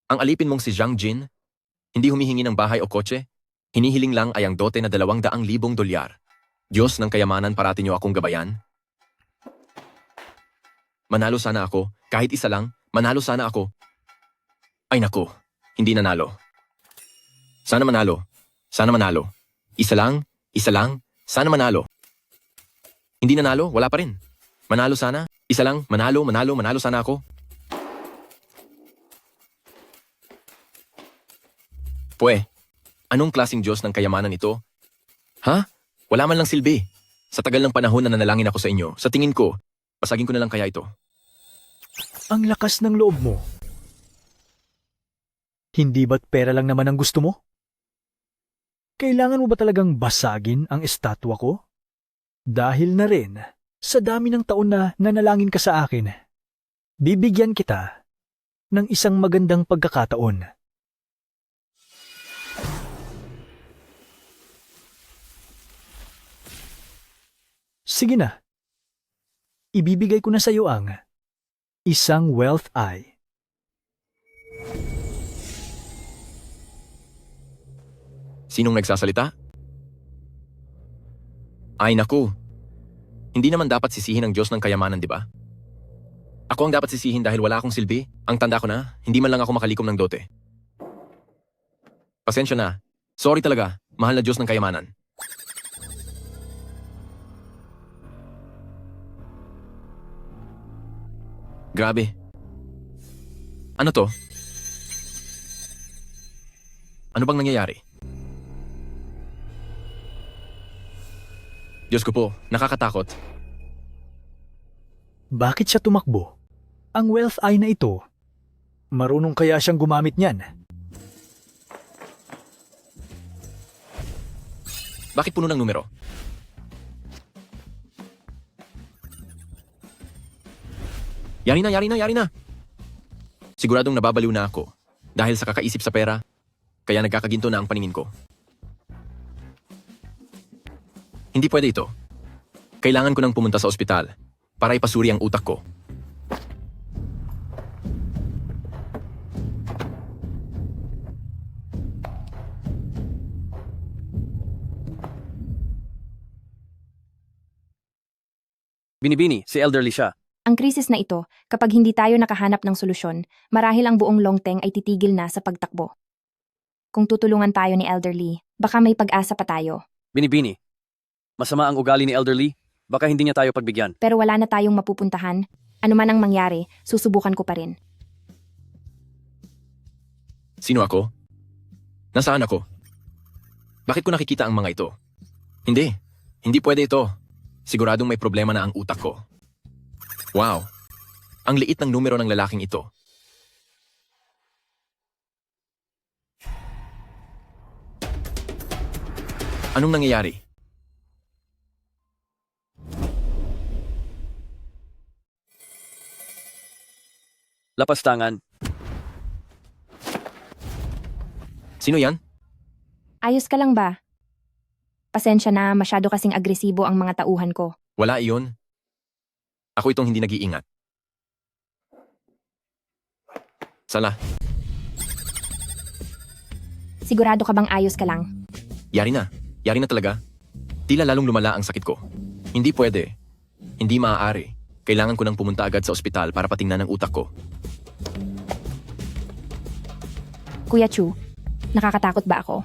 Ang alipin mong si Zhang Jin, hindi humihingi ng bahay o kotse, hinihiling lang ay ang dote na 200,000 dolyar. Diyos ng kayamanan, parati niyo akong gabayan. Manalo sana ako, kahit isa lang, manalo sana ako. Ay naku, hindi nanalo. Sana manalo, sana manalo. Isa lang, sana manalo. Hindi nanalo, wala pa rin. Manalo sana, isa lang, manalo sana ako. Pwe, anong klaseng Diyos ng kayamanan ito? Ha? Wala man lang silbi. Sa tagal ng panahon na nanalangin ako sa inyo, sa tingin ko, pasagin ko na lang kaya ito. Ang lakas ng loob mo. Hindi ba't pera lang naman ang gusto mo? Kailangan mo ba talagang basagin ang estatwa ko? Dahil na rin, sa dami ng taon na nanalangin ka sa akin, bibigyan kita ng isang magandang pagkakataon. Sige na. Ibibigay ko na sa iyo ang isang wealth eye. Sinong nagsasalita? Ay naku, hindi naman dapat sisihin ang Diyos ng kayamanan, di ba? Ako ang dapat sisihin dahil wala akong silbi. Ang tanda ko na, hindi man lang ako makalikom ng dote. Pasensya na. Sorry talaga, mahal na Diyos ng kayamanan. Grabe. Ano to? Ano bang nangyayari? Diyos ko po, nakakatakot. Bakit siya tumakbo? Ang wealth eye na ito, marunong kaya siyang gumamit niyan? Bakit puno ng numero? Yari na! Siguradong nababaliw na ako dahil sa kakaisip sa pera, kaya nagkakaginto na ang paningin ko. Hindi pwede ito. Kailangan ko nang pumunta sa ospital para ipasuri ang utak ko. Binibini, si elderly siya. Ang krisis na ito, kapag hindi tayo nakahanap ng solusyon, marahil ang buong Longteng ay titigil na sa pagtakbo. Kung tutulungan tayo ni elderly, baka may pag-asa pa tayo. Binibini, masama ang ugali ni elderly, baka hindi niya tayo pagbigyan. Pero wala na tayong mapupuntahan. Ano man ang mangyari, susubukan ko pa rin. Sino ako? Nasaan ako? Bakit ko nakikita ang mga ito? Hindi pwede ito. Siguradong may problema na ang utak ko. Wow, ang liit ng numero ng lalaking ito. Anong nangyayari? Lapastangan. Sino yan? Ayos ka lang ba? Pasensya na, masyado kasing agresibo ang mga tauhan ko. Wala iyon. Ako itong hindi nag-iingat. Sala, Sigurado ka bang ayos ka lang? yari na talaga. Tila lalong lumala ang sakit ko. Hindi pwede. Hindi maaari. Kailangan ko nang pumunta agad sa ospital para patingnan ang utak ko. Kuya Chu, nakakatakot ba ako?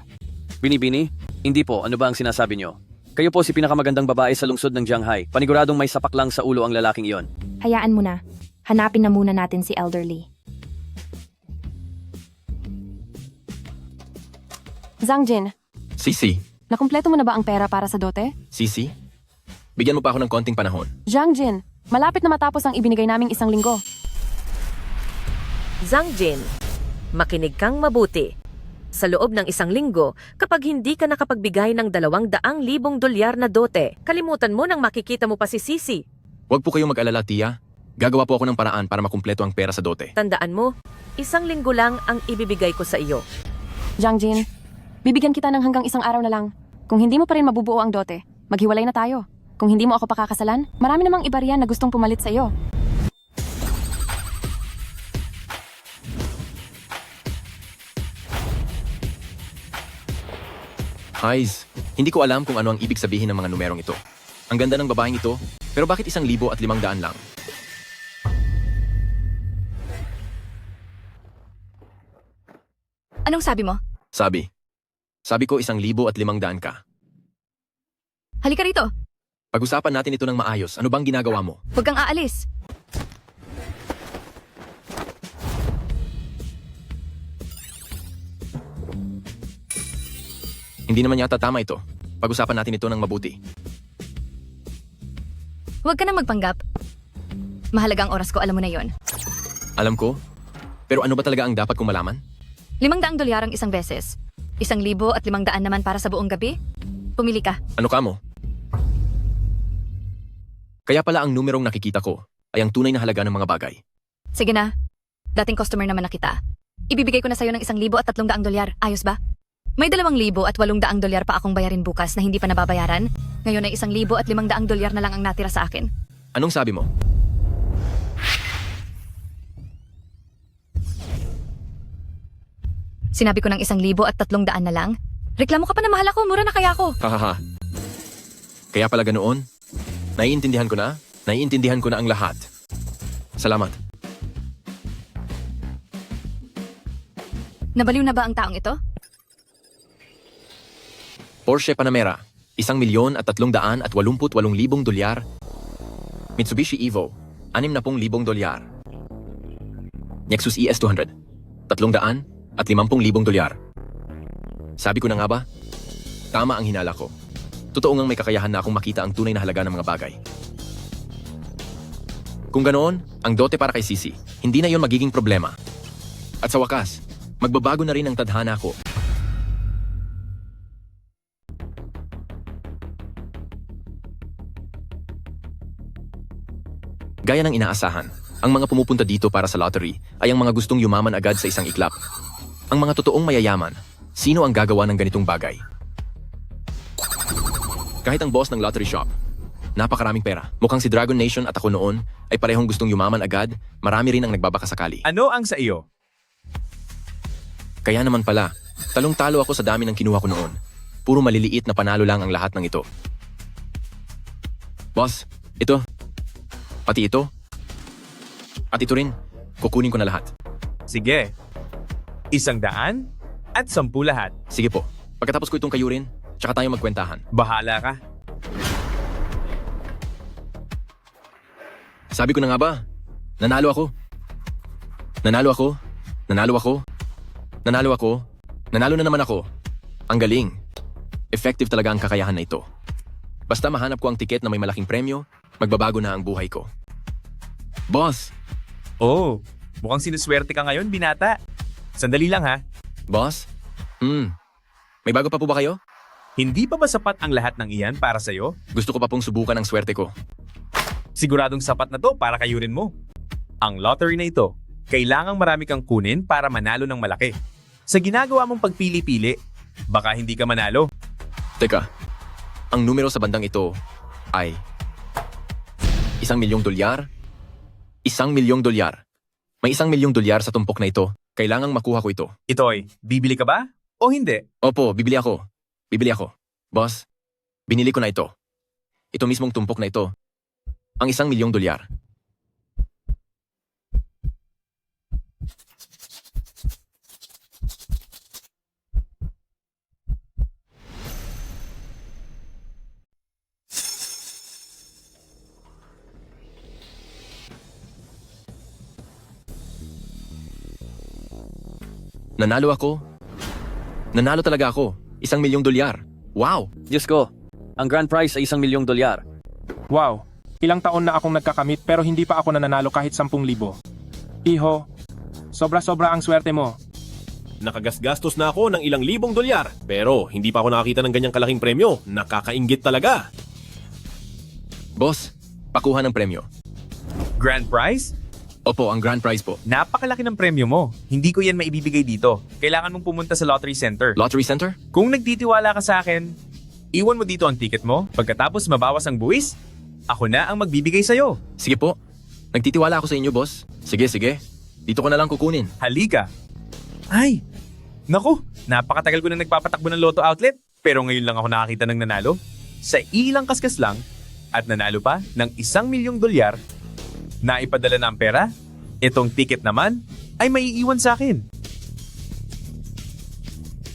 Binibini, hindi po, ano ba ang sinasabi niyo? Kayo po si pinakamagandang babae sa lungsod ng Shanghai. Paniguradong may sapak lang sa ulo ang lalaking iyon. Hayaan mo na. Hanapin na muna natin si elderly. Zhang Jin, Sisi, nakumpleto mo na ba ang pera para sa dote? Sisi, bigyan mo pa ako ng konting panahon. Zhang Jin, malapit na matapos ang ibinigay naming 1 linggo. Zhang Jin, makinig kang mabuti. Sa loob ng 1 linggo, kapag hindi ka nakapagbigay ng 200,000 dolyar na dote, kalimutan mo nang makikita mo pa si Sisi. Huwag po kayong mag-alala, tiya. Gagawa po ako ng paraan para makumpleto ang pera sa dote. Tandaan mo, 1 linggo lang ang ibibigay ko sa iyo. Zhang Jin, bibigyan kita ng hanggang 1 araw na lang. Kung hindi mo pa rin mabubuo ang dote, maghiwalay na tayo. Kung hindi mo ako pakakasalan, marami namang iba riyan na gustong pumalit sa iyo. Highs, hindi ko alam kung ano ang ibig sabihin ng mga numerong ito. Ang ganda ng babaeng ito, pero bakit 1,500 lang? Anong sabi mo? Sabi ko 1,500 ka. Halika rito. Pag-usapan natin ito ng maayos. Ano bang ginagawa mo? Huwag kang aalis. Hindi naman yata tama ito. Pag-usapan natin ito ng mabuti. Huwag ka nang magpanggap. Mahalaga ang oras ko, alam mo na yon. Alam ko, pero ano ba talaga ang dapat kong malaman? $500 ang isang beses. 1,500 naman para sa buong gabi? Pumili ka. Ano ka mo? Kaya pala ang numerong nakikita ko ay ang tunay na halaga ng mga bagay. Sige na. Dating customer naman na kita. Ibibigay ko na sa'yo ng $1,300. Ayos ba? May $2,800 pa akong bayarin bukas na hindi pa nababayaran. Ngayon ay $1,500 na lang ang natira sa akin. Anong sabi mo? Sinabi ko ng $1,300 na lang. Reklamo ka pa na mahal ako, mura na kaya ako. Hahaha. Kaya pala ganoon? Naiintindihan ko na? Naiintindihan ko na ang lahat. Salamat. Nabaliw na ba ang taong ito? Porsche Panamera, $1,388,000. Mitsubishi Evo, $60,000. Lexus ES200, $350,000. Sabi ko na nga ba? Tama ang hinala ko. Totoo ngang may kakayahan na akong makita ang tunay na halaga ng mga bagay. Kung ganoon, ang dote para kay Sisi, hindi na yon magiging problema. At sa wakas, magbabago na rin ang tadhana ko. Gaya ng inaasahan, ang mga pumupunta dito para sa lottery ay ang mga gustong yumaman agad sa isang iklap. Ang mga totoong mayayaman, sino ang gagawa ng ganitong bagay? Kahit ang boss ng lottery shop, napakaraming pera. Mukhang si Dragon Nation at ako noon ay parehong gustong yumaman agad, marami rin ang nagbabakasakali. Ano ang sa iyo? Kaya naman pala, talong-talo ako sa dami ng kinuha ko noon. Puro maliliit na panalo lang ang lahat ng ito. Boss, ito. Pati ito. At ito rin. Kukunin ko na lahat. Sige. 100 at 10 lahat. Sige po. Pagkatapos ko itong kayurin, tsaka tayo magkwentahan. Bahala ka. Sabi ko na nga ba? Nanalo ako. Nanalo ako. Nanalo ako. Nanalo ako. Nanalo na naman ako. Ang galing. Effective talaga ang kakayahan na ito. Basta mahanap ko ang tiket na may malaking premyo, magbabago na ang buhay ko. Boss! Oh, mukhang sinuswerte ka ngayon, binata. Sandali lang ha. Boss? May bago pa po ba kayo? Hindi pa ba sapat ang lahat ng iyan para sa'yo? Gusto ko pa pong subukan ang swerte ko. Siguradong sapat na to para kayurin mo. Ang lottery na ito, kailangang marami kang kunin para manalo ng malaki. Sa ginagawa mong pagpili-pili, baka hindi ka manalo. Teka, ang numero sa bandang ito ay $1,000,000? $1,000,000. May $1,000,000 sa tumpok na ito. Kailangang makuha ko ito. Itoy, bibili ka ba o hindi? Opo, bibili ako. Bibili ako. Boss, binili ko na ito. Ito mismong tumpok na ito. Ang $1,000,000. Nanalo ako. Nanalo talaga ako. $1,000,000. Wow! Diyos ko, ang grand prize ay $1,000,000. Wow, ilang taon na akong nagkakamit pero hindi pa ako nananalo kahit 10,000. Iho, sobra-sobra ang swerte mo. Nakagasgastos na ako ng ilang libong dolyar, pero hindi pa ako nakakita ng ganyang kalaking premyo. Nakakainggit talaga. Boss, pakuha ng premyo. Grand prize? Opo, ang grand prize po. Napakalaki ng premyo mo. Hindi ko yan maibibigay dito. Kailangan mong pumunta sa lottery center. Lottery Center? Kung nagtitiwala ka sa akin, iwan mo dito ang ticket mo. Pagkatapos mabawas ang buwis, ako na ang magbibigay sa'yo. Sige po. Nagtitiwala ako sa inyo, boss. Sige, sige. Dito ko na lang kukunin. Halika. Ay, naku, napakatagal ko na nagpapatakbo ng Lotto Outlet. Pero ngayon lang ako nakakita ng nanalo. Sa ilang kaskas lang, at nanalo pa ng $1,000,000 na ipadala na ang pera. Itong ticket naman ay maiiwan sa akin.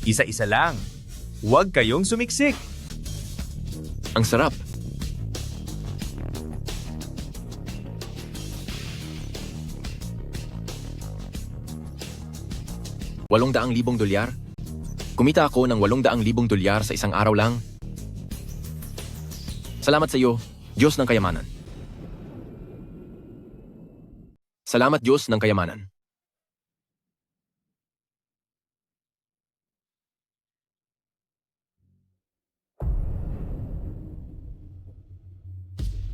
Isa-isa lang. Huwag kayong sumiksik. Ang sarap. $800,000? Kumita ako ng $800,000 sa isang araw lang. Salamat sa iyo, Diyos ng kayamanan. Salamat, Diyos ng kayamanan.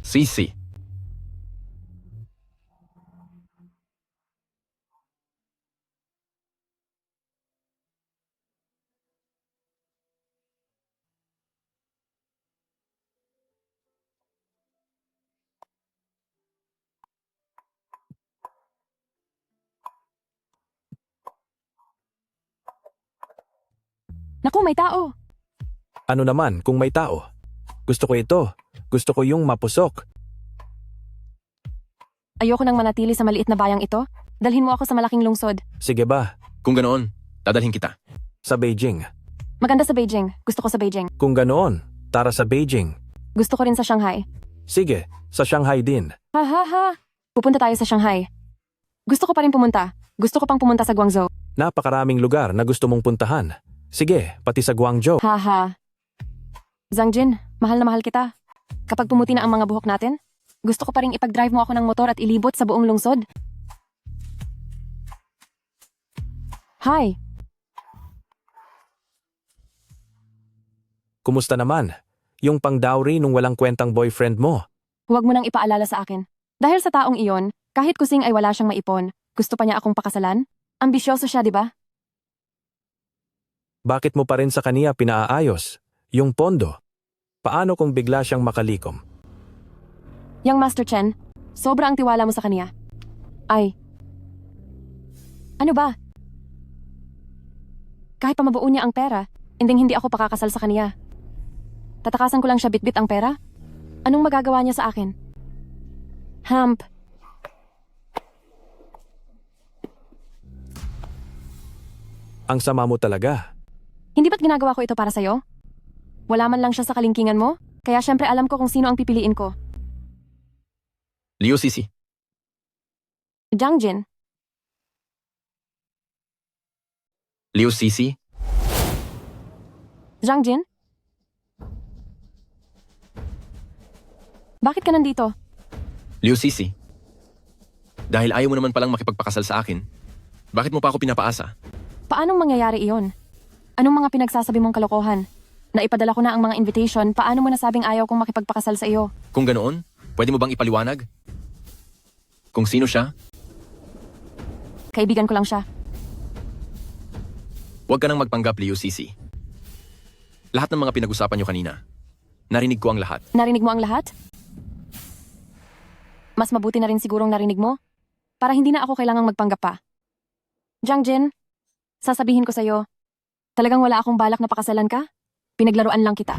Sisi. Naku, may tao. Ano naman kung may tao? Gusto ko ito. Gusto ko yung mapusok. Ayoko nang manatili sa maliit na bayang ito. Dalhin mo ako sa malaking lungsod. Sige ba? Kung ganoon, dadalhin kita. Sa Beijing. Maganda sa Beijing. Gusto ko sa Beijing. Kung ganoon, tara sa Beijing. Gusto ko rin sa Shanghai. Sige, sa Shanghai din. Ha ha ha. Pupunta tayo sa Shanghai. Gusto ko pa rin pumunta. Gusto ko pang pumunta sa Guangzhou. Napakaraming lugar na gusto mong puntahan. Sige, pati sa Guangzhou. Ha ha. Zangjin, mahal na mahal kita. Kapag pumuti na ang mga buhok natin, gusto ko pa rin ipag-drive mo ako ng motor at ilibot sa buong lungsod. Hi. Kumusta naman? Yung pang-dowry nung walang kwentang boyfriend mo. Huwag mo nang ipaalala sa akin. Dahil sa taong iyon, kahit kusing ay wala siyang maipon, gusto pa niya akong pakasalan? Ambisyoso siya, di ba? Bakit mo pa rin sa kaniya pinaaayos? Yung pondo. Paano kung bigla siyang makalikom? Yang Master Chen, sobra ang tiwala mo sa kaniya. Ay. Ano ba? Kahit pa mabuo niya ang pera, hindi ako pakakasal sa kaniya. Tatakasan ko lang siya bitbit ang pera? Anong magagawa niya sa akin? Hamp. Ang sama mo talaga. Hindi ba't ginagawa ko ito para sa'yo? Wala man lang siya sa kalingkingan mo, kaya syempre alam ko kung sino ang pipiliin ko. Liu Sisi. Jiang Jin. Liu Sisi. Jiang Jin? Bakit ka nandito? Liu Sisi. Dahil ayaw mo naman palang makipagpakasal sa akin, bakit mo pa ako pinapaasa? Paanong mangyayari iyon? Anong mga pinagsasabi mong kalokohan? Naipadala ko na ang mga invitation, paano mo nasabing ayaw kong makipagpakasal sa iyo? Kung ganoon, pwede mo bang ipaliwanag? Kung sino siya? Kaibigan ko lang siya. Huwag ka nang magpanggap, Liu Sisi. Lahat ng mga pinag-usapan niyo kanina, narinig ko ang lahat. Narinig mo ang lahat? Mas mabuti na rin sigurong narinig mo, para hindi na ako kailangang magpanggap pa. Jiang Jin, sasabihin ko sa'yo, talagang wala akong balak na pakasalan ka? Pinaglaruan lang kita.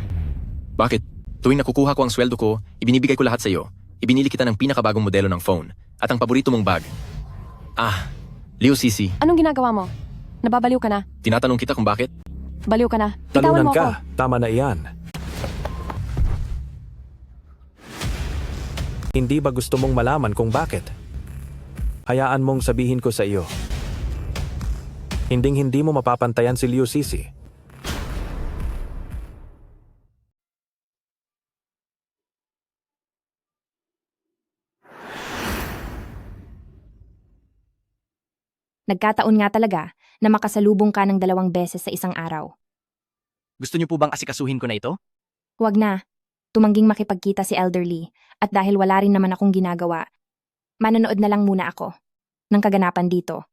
Bakit? Tuwing nakukuha ko ang sweldo ko, ibinibigay ko lahat sa iyo. Ibinili kita ng pinakabagong modelo ng phone at ang paborito mong bag. Ah, Liu Sisi, Anong ginagawa mo? Nababaliw ka na. tinatanong kita kung bakit? Baliw ka na. Bitawan Talunan mo ako. ka. Tama na iyan. Hindi ba gusto mong malaman kung bakit? Hayaan mong sabihin ko sa iyo. Hindi mo mapapantayan si Liu Sisi. Nagkataon nga talaga na makasalubong ka ng 2 beses sa isang araw. Gusto niyo po bang asikasuhin ko na ito? Huwag na. Tumangging makipagkita si Elderly at dahil wala rin naman akong ginagawa, manonood na lang muna ako ng kaganapan dito.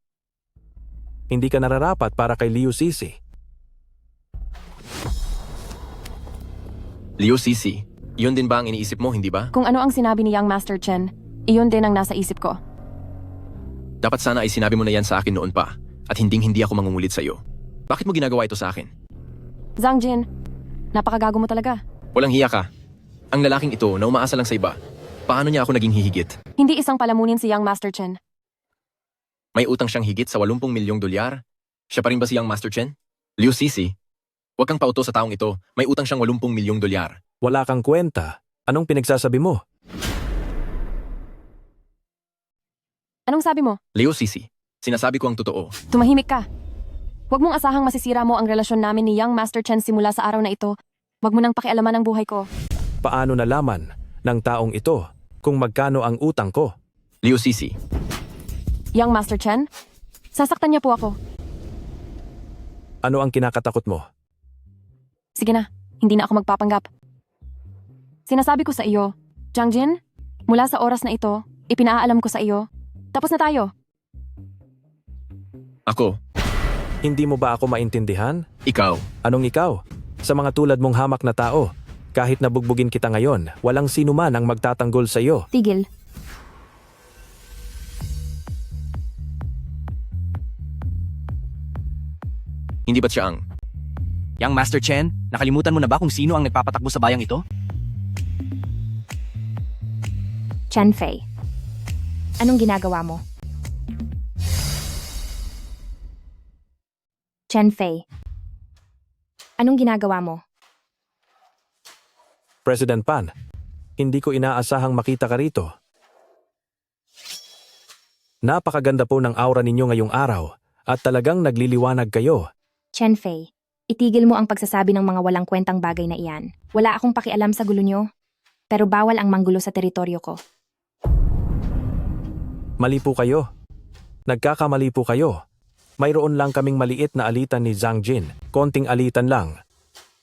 Hindi ka nararapat para kay Liu Sisi. Liu Sisi, yun din ba ang iniisip mo, hindi ba? Kung ano ang sinabi ni Young Master Chen, iyon din ang nasa isip ko. Dapat sana ay sinabi mo na yan sa akin noon pa at hindi ako mangungulit sa iyo. Bakit mo ginagawa ito sa akin? Zhang Jin, Napakagago mo talaga. Walang hiya ka. Ang lalaking ito na umaasa lang sa iba. Paano niya ako naging hihigit? Hindi isang palamunin si Young Master Chen. May utang siyang higit sa 80 milyong dolyar? Siya pa rin ba siyang Master Chen? Liu Sisi, huwag kang pauto sa taong ito. May utang siyang 80 milyong dolyar. Wala kang kwenta. Anong pinagsasabi mo? Anong sabi mo? Liu Sisi, sinasabi ko ang totoo. Tumahimik ka. Huwag mong asahang masisira mo ang relasyon namin ni Young Master Chen simula sa araw na ito. Huwag mo nang pakialaman ang buhay ko. Paano nalaman ng taong ito kung magkano ang utang ko? Liu Sisi, Young Master Chen? Sasaktan niya po ako. Ano ang kinakatakot mo? Sige na, hindi na ako magpapanggap. Sinasabi ko sa iyo, Jiang Jin, mula sa oras na ito, ipinaalam ko sa iyo. Tapos na tayo. ako, Hindi mo ba ako maintindihan? ikaw, Anong ikaw? Sa mga tulad mong hamak na tao, kahit nabugbugin kita ngayon, walang sino man ang magtatanggol sa iyo. Tigil. hindi ba't siya ang... Young Master Chen, nakalimutan mo na ba kung sino ang nagpapatakbo sa bayang ito? Chen Fei. Anong ginagawa mo? Chen Fei. Anong ginagawa mo? President Pan, hindi ko inaasahang makita ka rito. Napakaganda po ng aura ninyo ngayong araw at talagang nagliliwanag kayo. Chen Fei, itigil mo ang pagsasabi ng mga walang kwentang bagay na iyan. Wala akong pakialam sa gulo nyo, pero bawal ang manggulo sa teritoryo ko. Mali po kayo. Nagkakamali po kayo. Mayroon lang kaming maliit na alitan ni Zhang Jin, konting alitan lang.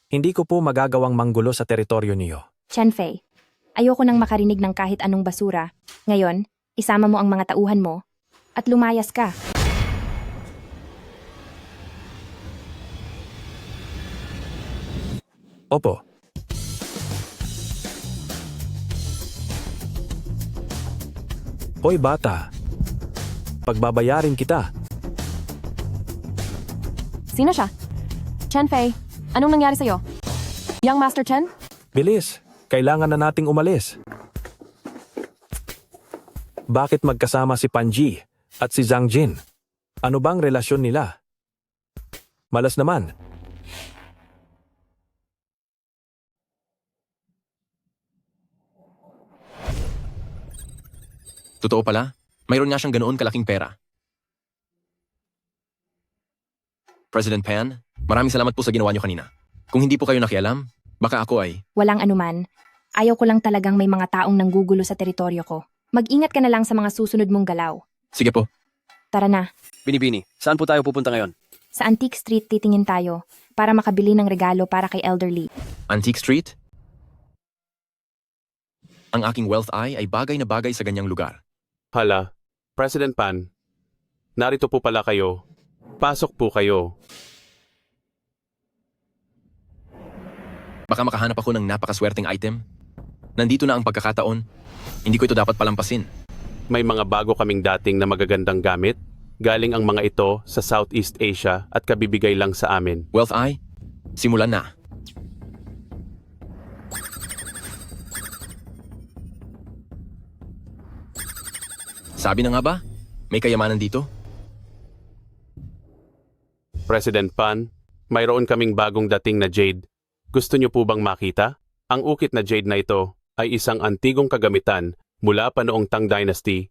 Hindi ko po magagawang manggulo sa teritoryo niyo. Chen Fei, ayoko nang makarinig ng kahit anong basura. Ngayon, isama mo ang mga tauhan mo at lumayas ka. Opo. Hoy bata, pagbabayarin kita. Sino siya? Chen Fei, anong nangyari sa'yo? Young Master Chen? Bilis, kailangan na nating umalis. Bakit magkasama si Panji at si Zhang Jin? Ano bang relasyon nila? Malas naman. Totoo pala, mayroon nga siyang ganoon kalaking pera. President Pan, maraming salamat po sa ginawa niyo kanina. Kung hindi po kayo nakialam, baka ako ay... Walang anuman. Ayaw ko lang talagang may mga taong nanggugulo sa teritoryo ko. Mag-ingat ka na lang sa mga susunod mong galaw. Sige po. Tara na. Binibini, saan po tayo pupunta ngayon? Sa Antique Street titingin tayo para makabili ng regalo para kay Elderly. Antique Street? Ang aking wealth eye ay bagay na bagay sa ganyang lugar. Hala, President Pan, narito po pala kayo. Pasok po kayo. Baka makahanap ako ng napakaswerteng item. Nandito na ang pagkakataon. Hindi ko ito dapat palampasin. May mga bago kaming dating na magagandang gamit. Galing ang mga ito sa Southeast Asia at kabibigay lang sa amin. Wealth eye, simulan na. Sabi na nga ba? May kayamanan dito? President Pan, mayroon kaming bagong dating na jade. Gusto niyo po bang makita? Ang ukit na jade na ito ay isang antigong kagamitan mula pa noong Tang Dynasty.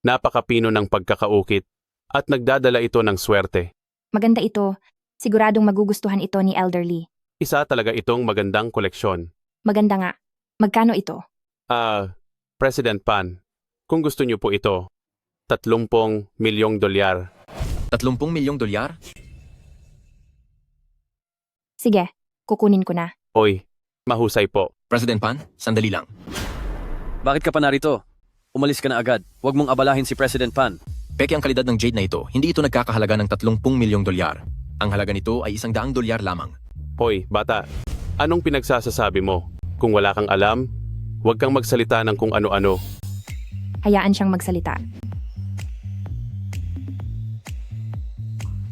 Napakapino ng pagkakaukit at nagdadala ito ng swerte. Maganda ito. Siguradong magugustuhan ito ni Elderly. Isa talaga itong magandang koleksyon. Maganda nga. Magkano ito? President Pan, kung gusto niyo po ito, 30 milyong dolyar. 30 milyong dolyar? Sige, kukunin ko na. Oy, mahusay po. President Pan, sandali lang. Bakit ka pa narito? Umalis ka na agad. Huwag mong abalahin si President Pan. Peke ang kalidad ng jade na ito, hindi ito nagkakahalaga ng 30 milyong dolyar. Ang halaga nito ay 100 dolyar lamang. Hoy, bata, anong pinagsasasabi mo? Kung wala kang alam, huwag kang magsalita ng kung ano-ano. Hayaan siyang magsalita.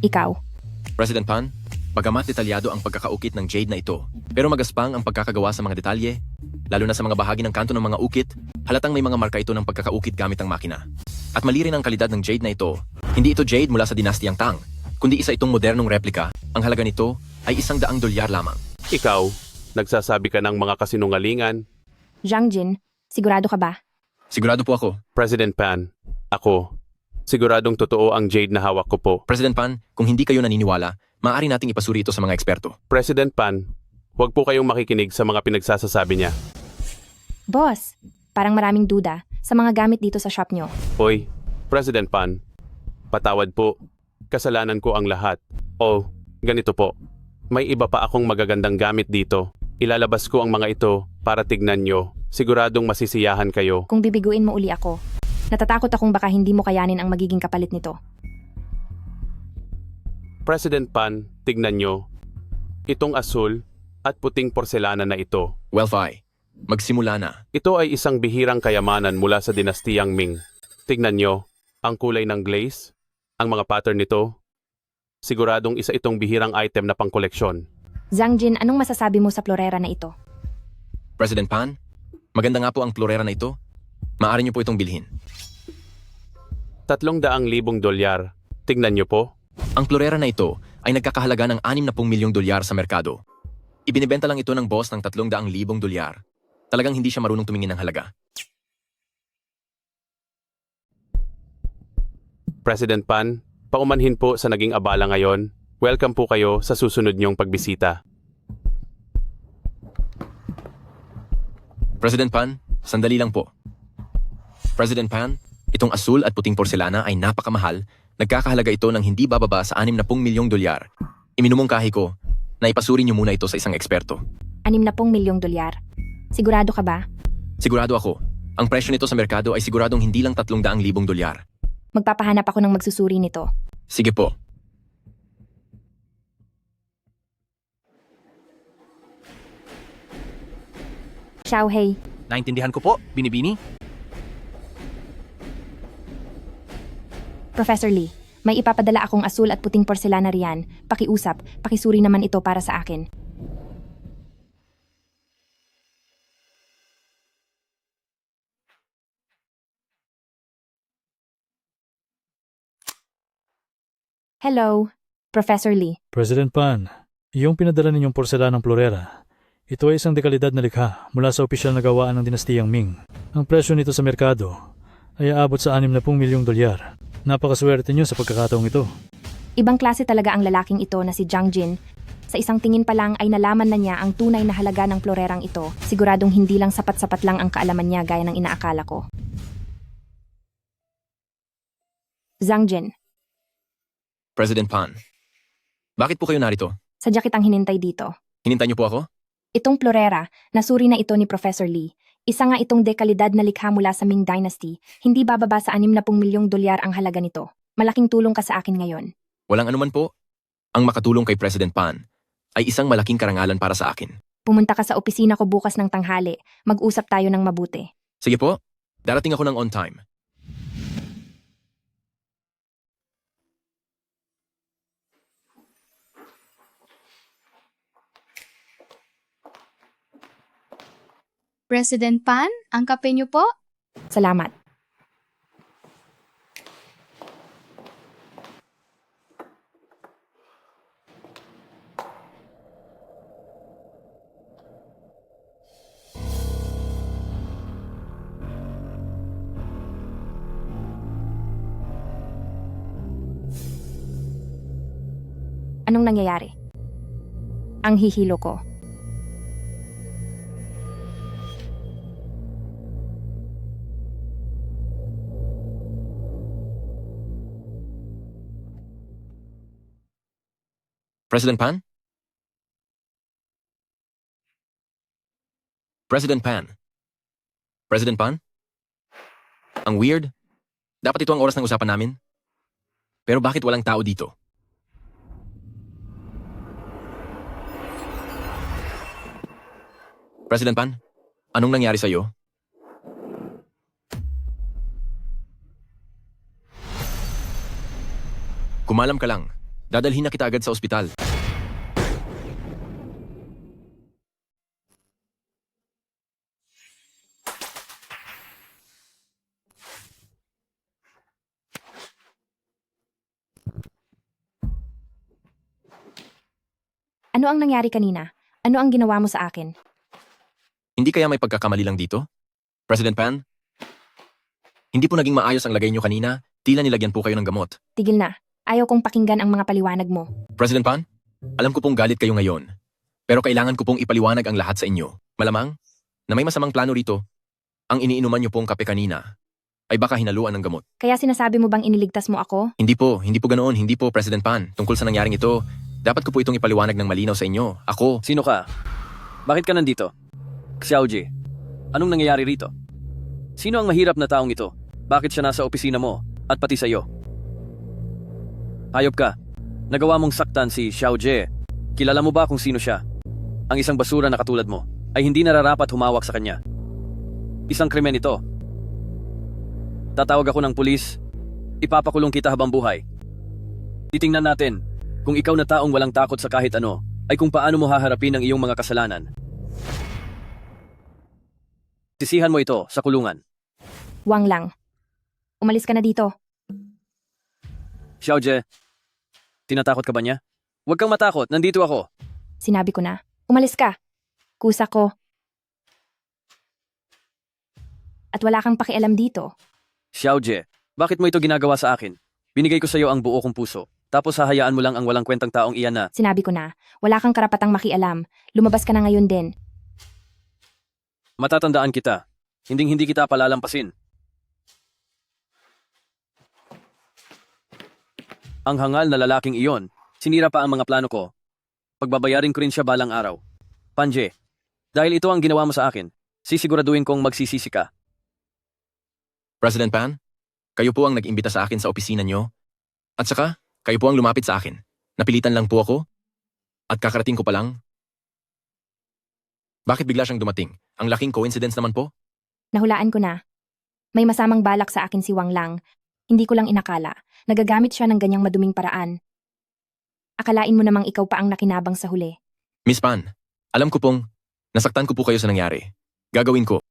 Ikaw, President Pan, Bagamat detalyado ang pagkakaukit ng jade na ito, pero magaspang ang pagkakagawa sa mga detalye, lalo na sa mga bahagi ng kanto ng mga ukit, halatang may mga marka ito ng pagkakaukit gamit ang makina. At mali rin ang kalidad ng jade na ito. Hindi ito jade mula sa dinastiyang Tang, kundi isa itong modernong replika. Ang halaga nito ay $100 lamang. Ikaw, nagsasabi ka ng mga kasinungalingan. Zhang Jin, sigurado ka ba? Sigurado po ako. President Pan, ako. Siguradong totoo ang jade na hawak ko po. President Pan, kung hindi kayo naniniwala, maaari nating ipasuri ito sa mga eksperto. President Pan, huwag po kayong makikinig sa mga pinagsasasabi niya. Boss, parang maraming duda sa mga gamit dito sa shop nyo. Hoy, President Pan, patawad po. Kasalanan ko ang lahat. O, ganito po. May iba pa akong magagandang gamit dito. Ilalabas ko ang mga ito para tignan nyo. Siguradong masisiyahan kayo. Kung bibiguin mo uli ako, natatakot akong baka hindi mo kayanin ang magiging kapalit nito. President Pan, tignan nyo. Itong asul at puting porselana na ito. Well, Fai, magsimula na. Ito ay isang bihirang kayamanan mula sa dinastiyang Ming. Tignan nyo, ang kulay ng glaze, ang mga pattern nito. Siguradong isa itong bihirang item na pangkoleksyon. Zhang Jin, anong masasabi mo sa florera na ito? President Pan, maganda nga po ang florera na ito. Maaari niyo po itong bilhin. $300,000. Tignan nyo po. Ang florera na ito ay nagkakahalaga ng $60 milyong sa merkado. Ibinibenta lang ito ng boss ng $300,000. Talagang hindi siya marunong tumingin ng halaga. President Pan, paumanhin po sa naging abala ngayon. Welcome po kayo sa susunod niyong pagbisita. President Pan, sandali lang po. President Pan, itong asul at puting porselana ay napakamahal. Nagkakahalaga ito ng hindi bababa sa $60 milyong. Iminumungkahi ko na ipasuri niyo muna ito sa isang eksperto. $60 milyong. Sigurado ka ba? Sigurado ako. Ang presyo nito sa merkado ay siguradong hindi lang $300,000. Magpapahanap ako ng magsusuri nito. Sige po. Xiaohei, Naintindihan ko po, Binibini. Professor Lee, may ipapadala akong asul at puting porselana riyan. Pakiusap, pakisuri naman ito para sa akin. Hello, Professor Lee. President Pan, yung pinadala ninyong porselanang florera, ito ay isang dekalidad na likha mula sa opisyal na gawaan ng dinastiyang Ming. Ang presyo nito sa merkado ay aabot sa $60 milyong. Napakaswerte niyo sa pagkakataong ito. Ibang klase talaga ang lalaking ito na si Zhang Jin. Sa isang tingin pa lang ay nalaman na niya ang tunay na halaga ng florerang ito. Siguradong hindi lang sapat-sapat lang ang kaalaman niya gaya ng inaakala ko. Zhang Jin, President Pan, bakit po kayo narito? sadya kitang hinintay dito. Hinintay niyo po ako? Itong florera, nasuri na ito ni Professor Lee. Isa nga itong dekalidad na likha mula sa Ming Dynasty. Hindi bababa sa $60 milyong ang halaga nito. Malaking tulong ka sa akin ngayon. Walang anuman po. Ang makatulong kay President Pan ay isang malaking karangalan para sa akin. Pumunta ka sa opisina ko bukas ng tanghali. Mag-usap tayo ng mabuti. Sige po, darating ako ng on time. President Pan, ang kape niyo po? Salamat. Anong nangyayari? Ang hihilo ko. President Pan? President Pan? President Pan? Ang weird. Dapat ito ang oras ng usapan namin. Pero bakit walang tao dito? President Pan, anong nangyari sa iyo? Kumalam ka lang. Dadalhin na kita agad sa ospital. Ano ang nangyari kanina? Ano ang ginawa mo sa akin? Hindi kaya may pagkakamali lang dito? President Pan? Hindi po naging maayos ang lagay niyo kanina, tila nilagyan po kayo ng gamot. Tigil na. Ayaw kong pakinggan ang mga paliwanag mo. President Pan? Alam ko pong galit kayo ngayon. Pero kailangan ko pong ipaliwanag ang lahat sa inyo. Malamang, na may masamang plano rito, ang iniinuman niyo pong kape kanina ay baka hinaluan ng gamot. Kaya sinasabi mo bang iniligtas mo ako? Hindi po ganoon, hindi po, President Pan. Tungkol sa nangyaring ito, dapat ko po itong ipaliwanag ng malinaw sa inyo. Ako, Sino ka? Bakit ka nandito? Xiaoji, anong nangyayari rito? Sino ang mahirap na taong ito? Bakit siya nasa opisina mo at pati sa iyo? Hayop ka. Nagawa mong saktan si Xiaoji. Kilala mo ba kung sino siya? Ang isang basura na katulad mo ay hindi nararapat humawak sa kanya. Isang krimen ito. Tatawag ako ng pulis. Ipapakulong kita habang buhay. Titingnan natin kung ikaw na taong walang takot sa kahit ano ay kung paano mo haharapin ang iyong mga kasalanan. Sisihan mo ito sa kulungan. Wang Lang. Umalis ka na dito. Xiaoje, tinatakot ka ba niya? Huwag kang matakot, nandito ako. Sinabi ko na. Umalis ka. Kusa ko. At wala kang pakialam dito. Xiaoje, bakit mo ito ginagawa sa akin? Binigay ko sa iyo ang buo kong puso. Tapos hahayaan mo lang ang walang kwentang taong iyan na. Sinabi ko na. Wala kang karapatang makialam. Lumabas ka na ngayon din. Matatandaan kita. Hindi kita palalampasin. Ang hangal na lalaking iyon, sinira pa ang mga plano ko. Pagbabayarin ko rin siya balang araw. Panje, dahil ito ang ginawa mo sa akin, sisiguraduhin kong magsisisi ka. President Pan, kayo po ang nag-imbita sa akin sa opisina niyo. At saka, kayo po ang lumapit sa akin. Napilitan lang po ako. At kakarating ko pa lang. Bakit bigla siyang dumating? Ang laking coincidence naman po. Nahulaan ko na. May masamang balak sa akin si Wang Lang. Hindi ko lang inakala. Nagagamit siya ng ganyang maduming paraan. Akalain mo namang ikaw pa ang nakinabang sa huli. Miss Pan, alam ko pong nasaktan ko po kayo sa nangyari. Gagawin ko.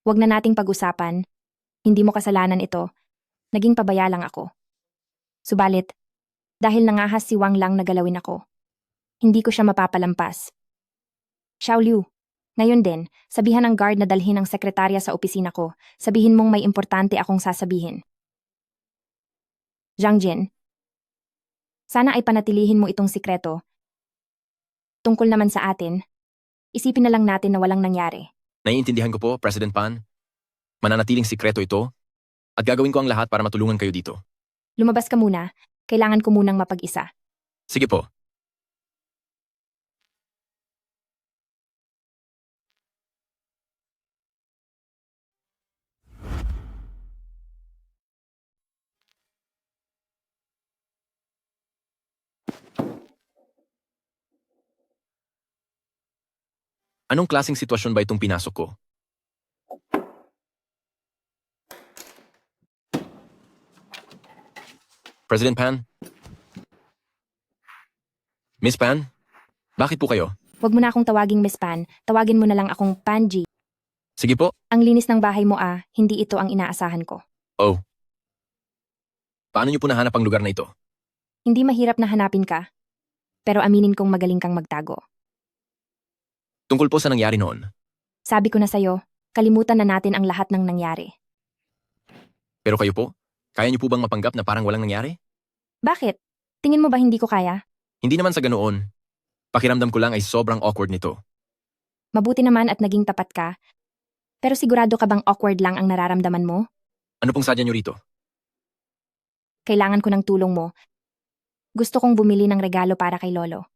Huwag na nating pag-usapan. Hindi mo kasalanan ito. Naging pabaya lang ako. Subalit, dahil nangahas si Wang Lang na galawin ako, hindi ko siya mapapalampas. Xiaoliu, ngayon din, sabihan ng guard na dalhin ang sekretarya sa opisina ko. Sabihin mong may importante akong sasabihin. Zhang Jin, sana ay panatilihin mo itong sikreto. Tungkol naman sa atin, isipin na lang natin na walang nangyari. Naiintindihan ko po, President Pan. Mananatiling sikreto ito. At gagawin ko ang lahat para matulungan kayo dito. Lumabas ka muna. Kailangan ko munang mapag-isa. Sige po. Anong klaseng sitwasyon ba itong pinasok ko? President Pan? Miss Pan? Bakit po kayo? Huwag mo na akong tawaging Miss Pan. Tawagin mo na lang akong Panji. Sige po. Ang linis ng bahay mo hindi ito ang inaasahan ko. Oh. Paano niyo po nahanap ang lugar na ito? Hindi mahirap na hanapin ka. Pero aminin kong magaling kang magtago. Tungkol po sa nangyari noon. Sabi ko na sa'yo, kalimutan na natin ang lahat ng nangyari. Pero kayo po? Kaya niyo po bang mapanggap na parang walang nangyari? Bakit? Tingin mo ba hindi ko kaya? Hindi naman sa ganoon. Pakiramdam ko lang ay sobrang awkward nito. Mabuti naman at naging tapat ka. Pero sigurado ka bang awkward lang ang nararamdaman mo? Ano pong sadya niyo rito? Kailangan ko ng tulong mo. Gusto kong bumili ng regalo para kay Lolo.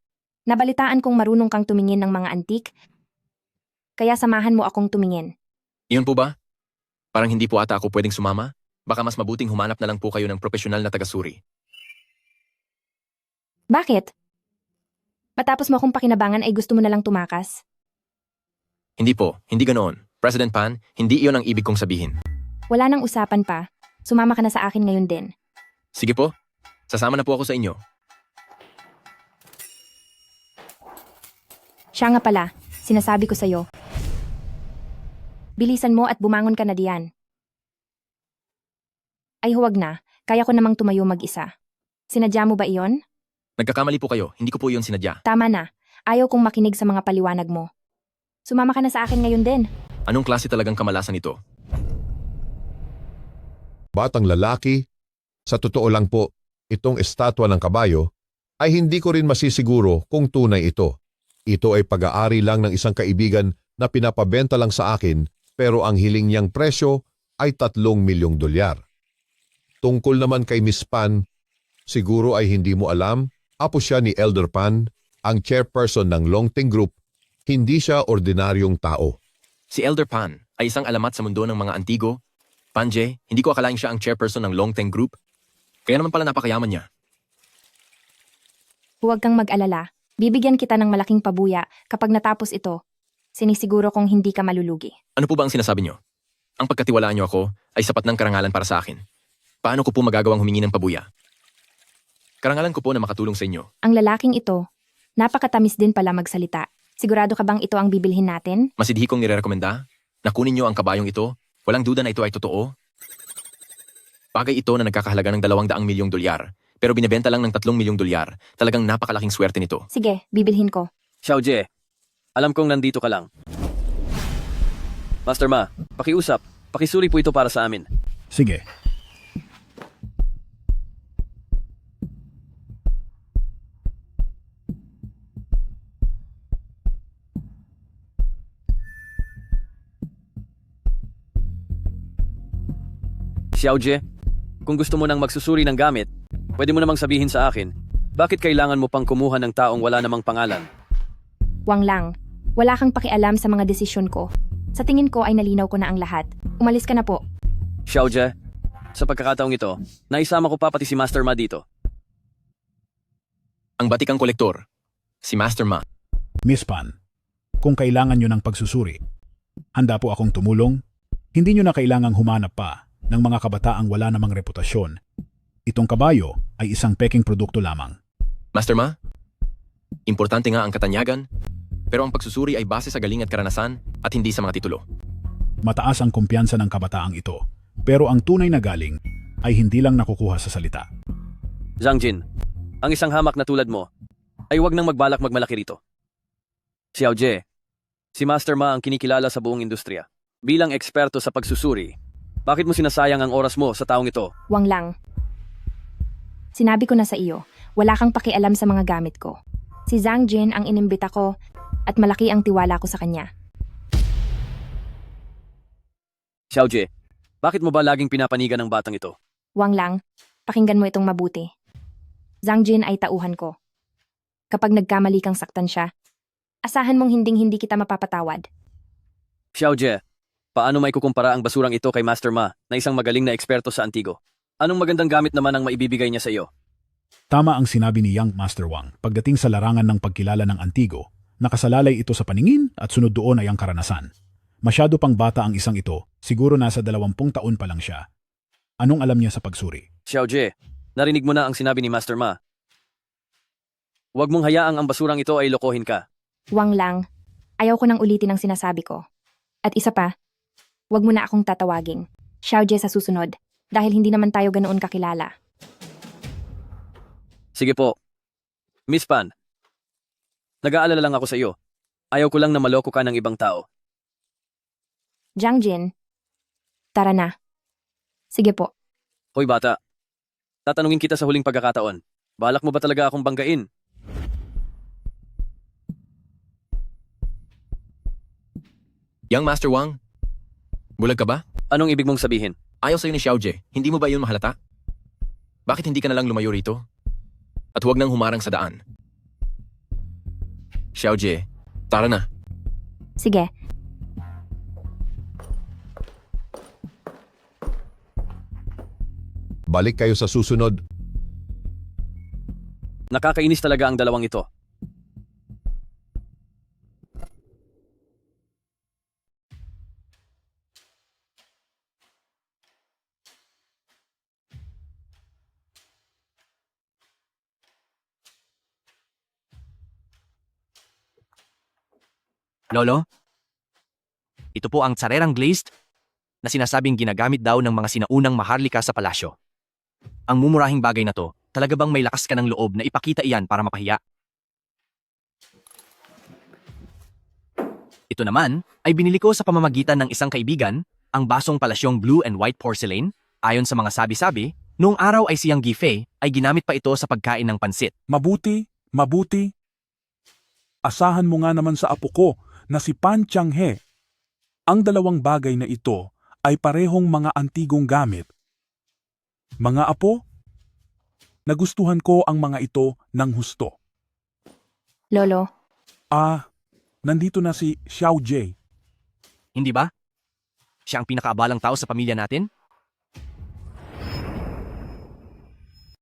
Nabalitaan kong marunong kang tumingin ng mga antik. Kaya samahan mo akong tumingin. Iyon po ba? Parang hindi po ata ako pwedeng sumama? Baka mas mabuting humanap na lang po kayo ng profesional na tagasuri. Bakit? Matapos mo akong pakinabangan ay gusto mo na lang tumakas? Hindi po, hindi ganoon. President Pan, hindi iyon ang ibig kong sabihin. Wala nang usapan pa. Sumama ka na sa akin ngayon din. Sige po, sasama na po ako sa inyo. Siya nga pala, sinasabi ko sa'yo. Bilisan mo at bumangon ka na diyan. Ay huwag na, kaya ko namang tumayo mag-isa. Sinadya mo ba iyon? Nagkakamali po kayo, hindi ko po iyon sinadya. Tama na, Ayaw kong makinig sa mga paliwanag mo. Sumama ka na sa akin ngayon din. Anong klase talagang kamalasan ito? Batang lalaki, sa totoo lang po, itong estatwa ng kabayo ay hindi ko rin masisiguro kung tunay ito. Ito ay pag-aari lang ng isang kaibigan na pinapabenta lang sa akin pero ang hiling niyang presyo ay 3 milyong dolyar. Tungkol naman kay Miss Pan, siguro ay hindi mo alam, apo siya ni Elder Pan, ang chairperson ng Longting Group, hindi siya ordinaryong tao. Si Elder Pan ay isang alamat sa mundo ng mga antigo. Panje, hindi ko akalain siya ang chairperson ng Longteng Group. Kaya naman pala napakayaman niya. Huwag kang mag-alala. Bibigyan kita ng malaking pabuya kapag natapos ito. Sinisiguro kong hindi ka malulugi. Ano po ba ang sinasabi niyo? Ang pagkatiwalaan niyo ako ay sapat ng karangalan para sa akin. Paano ko po magagawang humingi ng pabuya? Karangalan ko po na makatulong sa inyo. Ang lalaking ito, napakatamis din pala magsalita. Sigurado ka bang ito ang bibilhin natin? Masidhi kong nirerekomenda na kunin niyo ang kabayong ito. Walang duda na ito ay totoo. Bagay ito na nagkakahalaga ng 200 milyong dolyar, pero binebenta lang ng 3 milyong dolyar. Talagang napakalaking swerte nito. Sige, bibilhin ko. Xiaojie, alam kong nandito ka lang. Master Ma, pakiusap. Pakisuri po ito para sa amin. Sige. Xiaojie, kung gusto mo nang magsusuri ng gamit, pwede mo namang sabihin sa akin, bakit kailangan mo pang kumuha ng taong wala namang pangalan? Wang lang, wala kang pakialam sa mga desisyon ko. Sa tingin ko ay nalinaw ko na ang lahat. Umalis ka na po. Xiaojie, sa pagkakataong ito, naisama ko pa pati si Master Ma dito. Ang batikang kolektor, si Master Ma. Miss Pan, kung kailangan nyo ng pagsusuri, handa po akong tumulong. Hindi nyo na kailangang humanap pa ng mga kabataang wala namang reputasyon. Itong kabayo ay isang peking produkto lamang. Master Ma, importante nga ang katanyagan, pero ang pagsusuri ay base sa galing at karanasan at hindi sa mga titulo. Mataas ang kumpiyansa ng kabataang ito, pero ang tunay na galing ay hindi lang nakukuha sa salita. Zhang Jin, ang isang hamak na tulad mo, ay huwag nang magbalak magmalaki rito. Xiaojie, si Master Ma ang kinikilala sa buong industriya. Bilang eksperto sa pagsusuri, bakit mo sinasayang ang oras mo sa taong ito? Wang lang. Sinabi ko na sa iyo, wala kang pakialam sa mga gamit ko. Si Zhang Jin ang inimbita ko at malaki ang tiwala ko sa kanya. Xiaojie, bakit mo ba laging pinapanigan ng batang ito? Wang lang, pakinggan mo itong mabuti. Zhang Jin ay tauhan ko. Kapag nagkamali kang saktan siya, asahan mong hinding-hindi kita mapapatawad. Xiaojie, paano may kukumpara ang basurang ito kay Master Ma na isang magaling na eksperto sa antigo? Anong magandang gamit naman ang maibibigay niya sa iyo? Tama ang sinabi ni Young Master Wang pagdating sa larangan ng pagkilala ng antigo, nakasalalay ito sa paningin at sunod doon ay ang karanasan. Masyado pang bata ang isang ito, siguro nasa 20 taon pa lang siya. Anong alam niya sa pagsuri? Xiaojie, narinig mo na ang sinabi ni Master Ma. Huwag mong hayaang ang basurang ito ay lokohin ka. Wang lang, ayaw ko nang ulitin ang sinasabi ko. At isa pa, huwag mo na akong tatawagin. Xiaojie sa susunod, dahil hindi naman tayo ganoon kakilala. Sige po. Miss Pan, nag-aalala lang ako sa iyo. Ayaw ko lang na maloko ka ng ibang tao. Zhang Jin, tara na. Sige po. Hoy bata, tatanungin kita sa huling pagkakataon. Balak mo ba talaga akong banggain? Young Master Wang, bulag ka ba? Anong ibig mong sabihin? Ayaw sa'yo ni Xiaojie, hindi mo ba yun mahalata? Bakit hindi ka na lang lumayo rito? At huwag nang humarang sa daan. Xiaojie, tara na. Sige. Balik kayo sa susunod. Nakakainis talaga ang dalawang ito. Lolo, ito po ang tsarerang glazed na sinasabing ginagamit daw ng mga sinaunang maharlika sa palasyo. Ang mumurahing bagay na to, talaga bang may lakas ka ng loob na ipakita iyan para mapahiya? Ito naman ay binili ko sa pamamagitan ng isang kaibigan, ang basong palasyong blue and white porcelain. Ayon sa mga sabi-sabi, noong araw ay siyang Gifei ay ginamit pa ito sa pagkain ng pansit. Mabuti, mabuti. Asahan mo nga naman sa apo ko na si Pan Changhe. Ang dalawang bagay na ito ay parehong mga antigong gamit. Mga apo, nagustuhan ko ang mga ito ng husto. Lolo, Nandito na si Xiao Jie. Hindi ba? Siya ang pinakaabalang tao sa pamilya natin?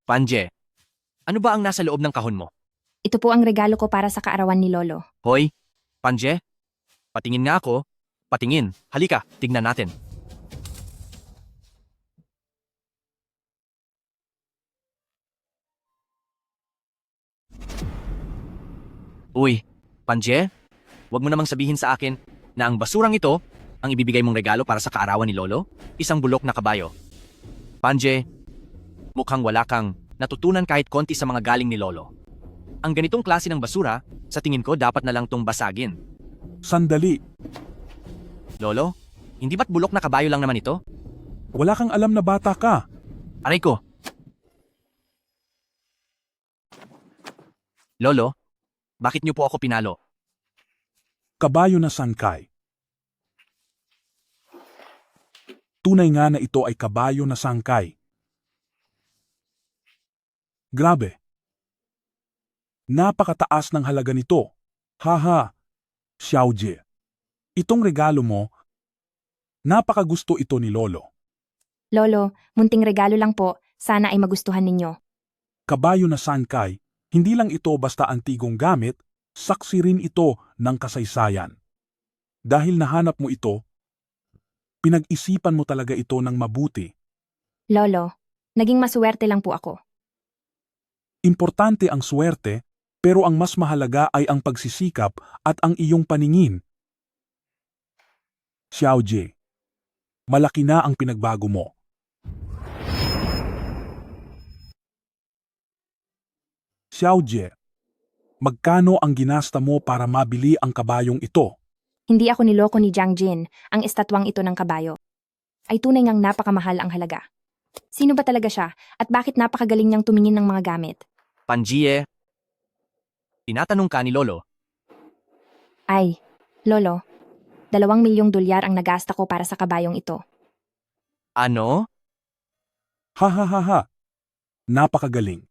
Panje, ano ba ang nasa loob ng kahon mo? ito po ang regalo ko para sa kaarawan ni Lolo. Hoy, Panje, patingin nga ako. Patingin, halika, tignan natin. Uy, Panje, wag mo namang sabihin sa akin na ang basurang ito ang ibibigay mong regalo para sa kaarawan ni Lolo? Isang bulok na kabayo. Panje, mukhang wala kang natutunan kahit konti sa mga galing ni Lolo. Ang ganitong klase ng basura, sa tingin ko dapat na lang tong basagin. Sandali, Lolo, hindi ba't bulok na kabayo lang naman ito? wala kang alam na bata ka. Aray ko. Lolo, bakit niyo po ako pinalo? Kabayo na sangkay. Tunay nga na ito ay kabayo na sangkay. Grabe. Napakataas ng halaga nito. Haha, Xiao Jie. Itong regalo mo, napakagusto ito ni Lolo. Lolo, munting regalo lang po, sana ay magustuhan ninyo. Kabayo na sangkay, hindi lang ito basta antigong gamit, saksi rin ito ng kasaysayan. Dahil nahanap mo ito, pinag-isipan mo talaga ito ng mabuti. Lolo, naging masuwerte lang po ako. Importante ang swerte, pero ang mas mahalaga ay ang pagsisikap at ang iyong paningin. Xiao Jie, malaki na ang pinagbago mo. Xiao Jie, magkano ang ginasta mo para mabili ang kabayong ito? Hindi ako niloko ni Jiang Jin, ang estatwang ito ng kabayo. Ay tunay ngang napakamahal ang halaga. Sino ba talaga siya at bakit napakagaling niyang tumingin ng mga gamit? Panjie, tinatanong ka ni Lolo. Ay, Lolo, 2 milyong dolyar ang nagasta ko para sa kabayong ito. Ano? Ha. Napakagaling.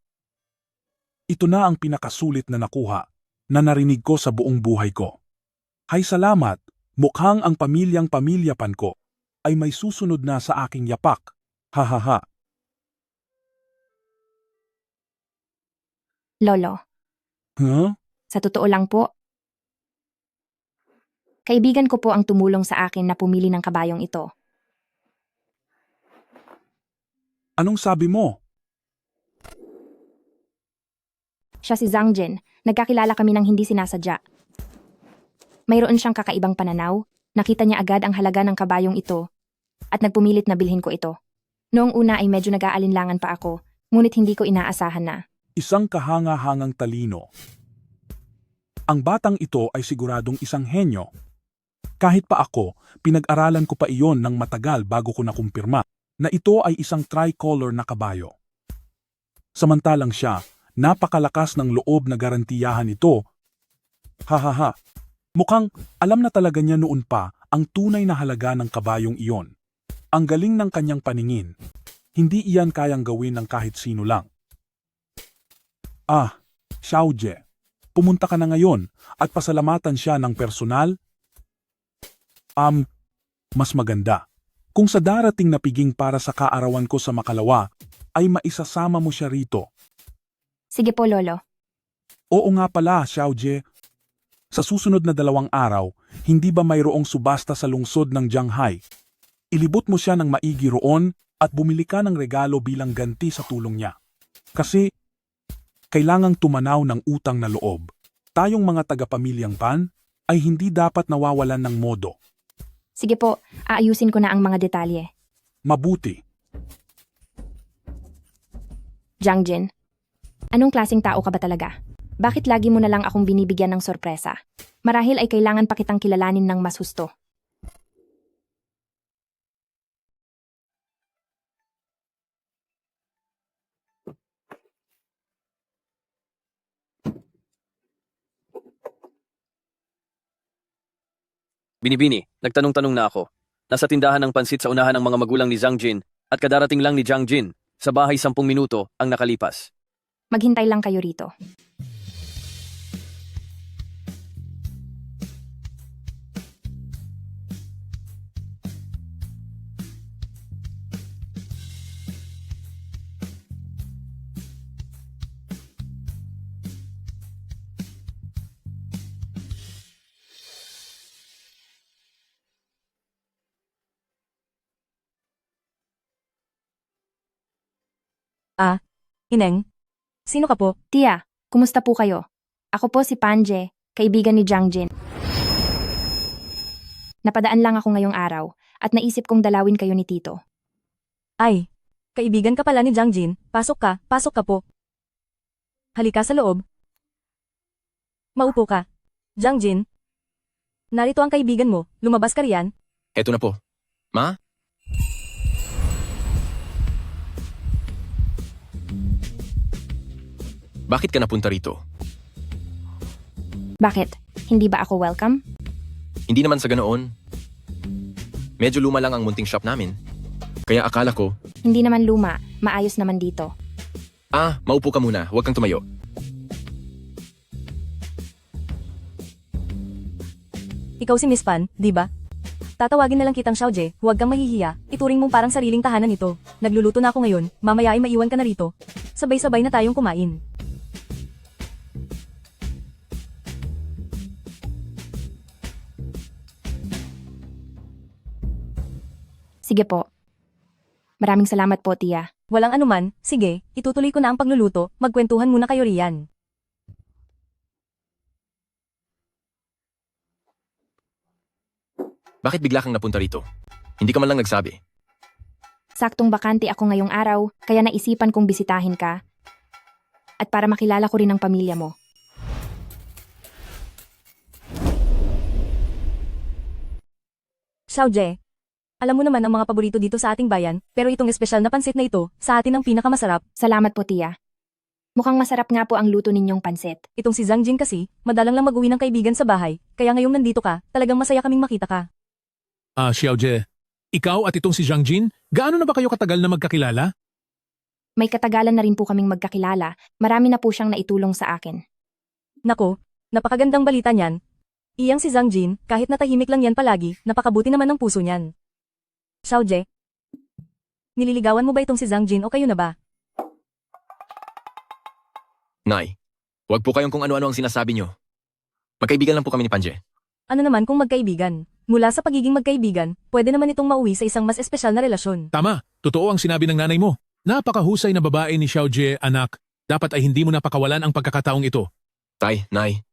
Ito na ang pinakasulit na nakuha na narinig ko sa buong buhay ko. Hay salamat, mukhang ang pamilya pan ko ay may susunod na sa aking yapak. Ha. Lolo, Huh? sa totoo lang po, kaibigan ko po ang tumulong sa akin na pumili ng kabayong ito. Anong sabi mo? Siya si Zhang Jin, nagkakilala kami ng hindi sinasadya. Mayroon siyang kakaibang pananaw, nakita niya agad ang halaga ng kabayong ito, at nagpumilit na bilhin ko ito. Noong una ay medyo nag-aalinlangan pa ako, ngunit hindi ko inaasahan na. Isang kahanga-hangang talino. Ang batang ito ay siguradong isang henyo. Kahit pa ako, pinag-aralan ko pa iyon ng matagal bago ko nakumpirma na ito ay isang tricolor na kabayo. Samantalang siya, napakalakas ng loob na garantiyahan ito. Ha. Mukhang alam na talaga niya noon pa ang tunay na halaga ng kabayong iyon. Ang galing ng kanyang paningin. Hindi iyan kayang gawin ng kahit sino lang. Xiao Jie, pumunta ka na ngayon at pasalamatan siya ng personal? Mas maganda. Kung sa darating na piging para sa kaarawan ko sa Makalawa, ay maisasama mo siya rito. Sige po, Lolo. Oo nga pala, Xiao Jie. Sa susunod na 2 araw, hindi ba mayroong subasta sa lungsod ng Jianghai? Ilibot mo siya ng maigi roon at bumili ka ng regalo bilang ganti sa tulong niya. Kasi, kailangang tumanaw ng utang na loob. Tayong mga taga-pamilyang Pan ay hindi dapat nawawalan ng modo. Sige po, aayusin ko na ang mga detalye. Mabuti. Jiang Jin, anong klaseng tao ka ba talaga? Bakit lagi mo na lang akong binibigyan ng sorpresa? Marahil ay kailangan pa kitang kilalanin ng mas husto. Binibini, nagtanong-tanong na ako. Nasa tindahan ng pansit sa unahan ng mga magulang ni Zhang Jin at kadarating lang ni Zhang Jin. Sa bahay 10 minuto ang nakalipas. Maghintay lang kayo rito. Ineng, sino ka po? Tia, kumusta po kayo? Ako po si Panje, kaibigan ni Zhang Jin. Napadaan lang ako ngayong araw at naisip kong dalawin kayo ni Tito. Ay, kaibigan ka pala ni Zhang Jin. Pasok ka po. Halika sa loob. Maupo ka. Zhang Jin, narito ang kaibigan mo. Lumabas ka riyan. Eto na po. Ma? Bakit ka napunta rito? Bakit? Hindi ba ako welcome? Hindi naman sa ganoon. Medyo luma lang ang munting shop namin. Kaya akala ko, Hindi naman luma, maayos naman dito. maupo ka muna, huwag kang tumayo. Ikaw si Miss Pan, di ba? Tatawagin na lang kitang Xiaojie, huwag kang mahihiya. Ituring mong parang sariling tahanan ito. Nagluluto na ako ngayon, mamaya ay maiwan ka na rito. Sabay-sabay na tayong kumain. Sige po. Maraming salamat po, Tia. Walang anuman, sige, itutuloy ko na ang pagluluto, magkwentuhan muna kayo riyan. Bakit bigla kang napunta rito? Hindi ka man lang nagsabi. Saktong bakante ako ngayong araw, kaya naisipan kong bisitahin ka. At para makilala ko rin ang pamilya mo. Xiaojie, alam mo naman ang mga paborito dito sa ating bayan, pero itong espesyal na pansit na ito, sa atin ang pinakamasarap. Salamat po, Tia. Mukhang masarap nga po ang luto ninyong pansit. Itong si Zhang Jin kasi, madalang lang mag-uwi ng kaibigan sa bahay, kaya ngayong nandito ka, talagang masaya kaming makita ka. Xiaojie, ikaw at itong si Zhang Jin, gaano na ba kayo katagal na magkakilala? May katagalan na rin po kaming magkakilala, marami na po siyang naitulong sa akin. Nako, napakagandang balita niyan. Iyang si Zhang Jin, kahit natahimik lang yan palagi, napakabuti naman ng puso niyan. Xiaojie, nililigawan mo ba itong si Zhang Jin o kayo na ba? Nay, huwag po kayong kung ano-ano ang sinasabi nyo. Magkaibigan lang po kami ni Panje. Ano naman kung magkaibigan? Mula sa pagiging magkaibigan, pwede naman itong mauwi sa isang mas espesyal na relasyon. Tama, totoo ang sinabi ng nanay mo. Napakahusay na babae ni Xiaojie, anak. Dapat ay hindi mo napakawalan ang pagkakataong ito. Tay, Nay,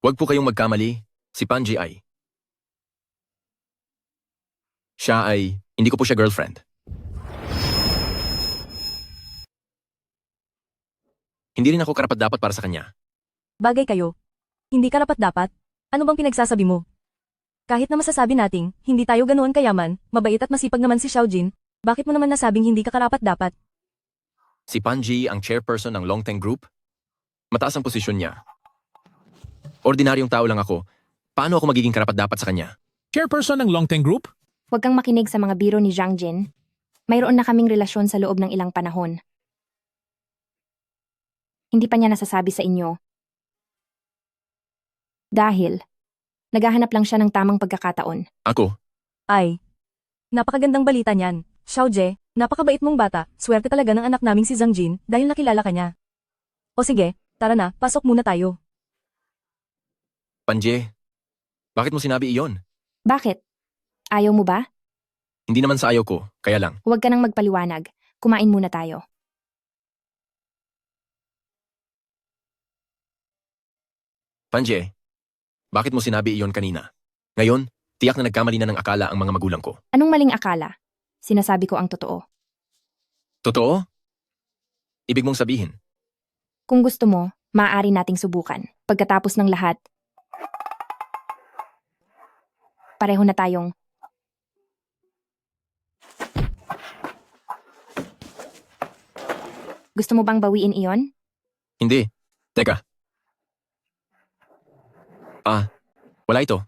huwag po kayong magkamali. Si Panje ay... hindi ko po siya girlfriend. Hindi rin ako karapat-dapat para sa kanya. Bagay kayo. Hindi karapat-dapat. Ano bang pinagsasabi mo? Kahit na masasabi nating, hindi tayo ganoon kayaman, mabait at masipag naman si Xiaojin, bakit mo naman nasabing hindi ka karapat-dapat? Si Panje ang chairperson ng Longteng Group. Mataas ang posisyon niya. Ordinaryong tao lang ako. Paano ako magiging karapat-dapat sa kanya? Chairperson ng Longteng Group? Huwag kang makinig sa mga biro ni Zhang Jin. Mayroon na kaming relasyon sa loob ng ilang panahon. Hindi pa niya nasasabi sa inyo. Dahil, naghahanap lang siya ng tamang pagkakataon. Ako? Ay, napakagandang balita niyan. Xiaojie, napakabait mong bata, swerte talaga ng anak naming si Zhang Jin dahil nakilala ka niya. O sige, tara na, pasok muna tayo. Panje, bakit mo sinabi iyon? Bakit? Ayaw mo ba? Hindi naman sa ayaw ko, kaya lang. Huwag ka nang magpaliwanag. Kumain muna tayo. Panje, bakit mo sinabi iyon kanina? Ngayon, tiyak na nagkamali na ng akala ang mga magulang ko. Anong maling akala? Sinasabi ko ang totoo. Totoo? Ibig mong sabihin? Kung gusto mo, maaari nating subukan. Pagkatapos ng lahat, pareho na tayong gusto mo bang bawiin iyon? Hindi. Teka. Wala ito.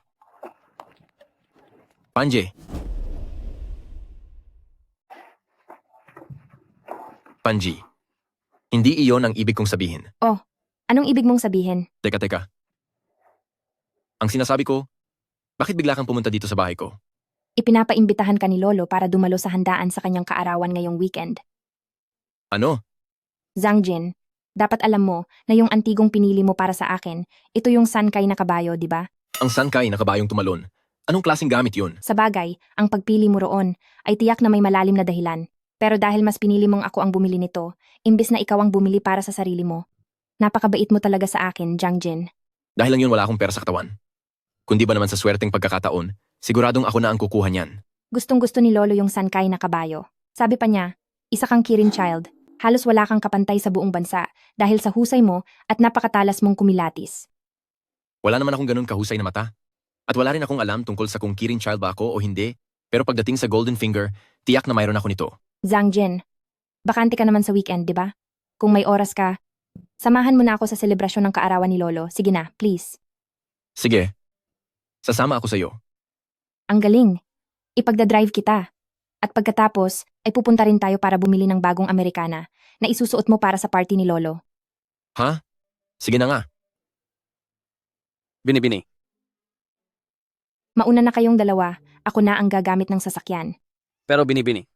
Panje. Panji. Hindi iyon ang ibig kong sabihin. Oh, anong ibig mong sabihin? Teka. Ang sinasabi ko, bakit bigla kang pumunta dito sa bahay ko? Ipinapaimbitahan ka ni Lolo para dumalo sa handaan sa kanyang kaarawan ngayong weekend. Ano? Zangjin, dapat alam mo na yung antigong pinili mo para sa akin, ito yung Sankay na kabayo, di ba? Ang Sankay na kabayong tumalon. Anong klaseng gamit yun? Sa bagay, ang pagpili mo roon ay tiyak na may malalim na dahilan. Pero dahil mas pinili mong ako ang bumili nito, imbis na ikaw ang bumili para sa sarili mo. Napakabait mo talaga sa akin, Zangjin. Dahil lang yun wala akong pera sa katawan. Kundi ba naman sa swerteng pagkakataon, siguradong ako na ang kukuha niyan. Gustong-gusto ni Lolo yung Sankay na kabayo. Sabi pa niya, isa kang Kirin child. Halos wala kang kapantay sa buong bansa dahil sa husay mo at napakatalas mong kumilatis. Wala naman akong ganun kahusay na mata. At wala rin akong alam tungkol sa kung Kirin child ba ako o hindi, pero pagdating sa Golden Finger, tiyak na mayroon ako nito. Zangjin, bakante ka naman sa weekend, di ba? Kung may oras ka, samahan mo na ako sa selebrasyon ng kaarawan ni Lolo. Sige na, please. Sige. Sasama ako sa'yo. Ang galing. Ipagdadrive kita. At pagkatapos, ay pupunta rin tayo para bumili ng bagong Amerikana na isusuot mo para sa party ni Lolo. Ha? Sige na nga. Binibini. Mauna na kayong dalawa, ako na ang gagamit ng sasakyan. Pero binibini.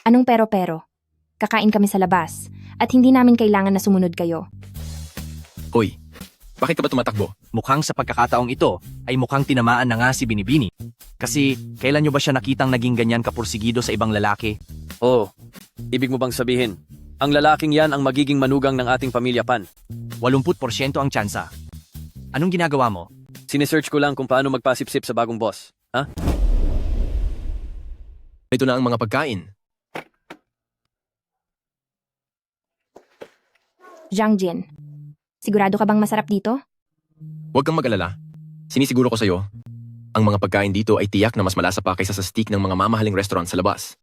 Anong pero? Kakain kami sa labas, at hindi namin kailangan na sumunod kayo. Hoy, bakit ka ba tumatakbo? Mukhang sa pagkakataong ito ay mukhang tinamaan na nga si Binibini. Kasi kailan nyo ba siya nakitang naging ganyan kapursigido sa ibang lalaki? Oh, ibig mo bang sabihin, ang lalaking yan ang magiging manugang ng ating pamilya Pan? 80% ang tsansa. Anong ginagawa mo? Sinesearch ko lang kung paano magpasipsip sa bagong boss. Ha? Ito na ang mga pagkain. Zangjin, sigurado ka bang masarap dito? Huwag kang mag-alala. Sinisiguro ko sa'yo, ang mga pagkain dito ay tiyak na mas malasa pa kaysa sa steak ng mga mamahaling restaurant sa labas.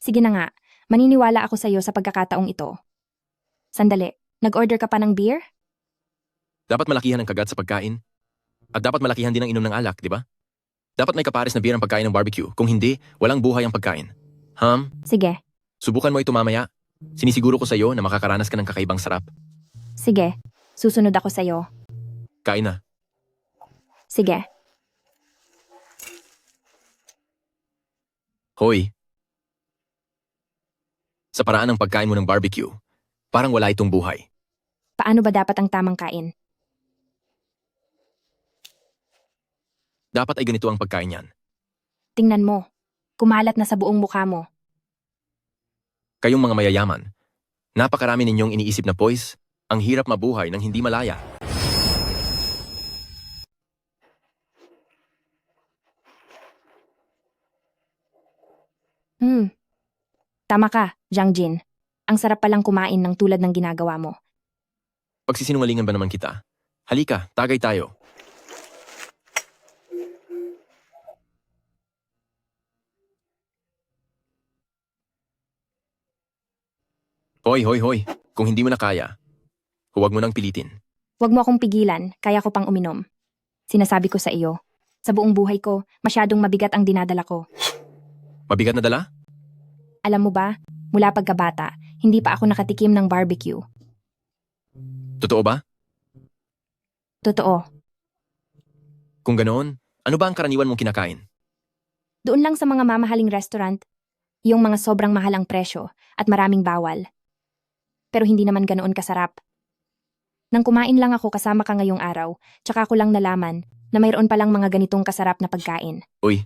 Sige na nga, maniniwala ako sa'yo sa pagkakataong ito. Sandali, nag-order ka pa ng beer? Dapat malakihan ang kagat sa pagkain. At dapat malakihan din ang inom ng alak, di ba? Dapat may kapares na beer ang pagkain ng barbecue. Kung hindi, walang buhay ang pagkain. Sige. Subukan mo ito mamaya. Sinisiguro ko sa'yo na makakaranas ka ng kakaibang sarap. Sige, susunod ako sa'yo. Kain na. Sige. Hoy. Sa paraan ng pagkain mo ng barbecue, parang wala itong buhay. Paano ba dapat ang tamang kain? Dapat ay ganito ang pagkain niyan. Tingnan mo, kumalat na sa buong mukha mo. Kayong mga mayayaman, napakarami ninyong iniisip na poise, ang hirap mabuhay ng hindi malaya. Tama ka, Zangjin. Ang sarap palang kumain ng tulad ng ginagawa mo. Pagsisinungalingan ba naman kita? Halika, tagay tayo. Hoy. Kung hindi mo na kaya, huwag mo nang pilitin. Huwag mo akong pigilan, kaya ko pang uminom. Sinasabi ko sa iyo, sa buong buhay ko, masyadong mabigat ang dinadala ko. Mabigat na dala? Alam mo ba, mula pagkabata, hindi pa ako nakatikim ng barbecue. Totoo ba? Totoo. Kung ganoon, ano ba ang karaniwan mong kinakain? Doon lang sa mga mamahaling restaurant, yung mga sobrang mahal ang presyo at maraming bawal. Pero hindi naman ganoon kasarap. Nang kumain lang ako kasama ka ngayong araw, tsaka ko lang nalaman na mayroon palang mga ganitong kasarap na pagkain. Uy,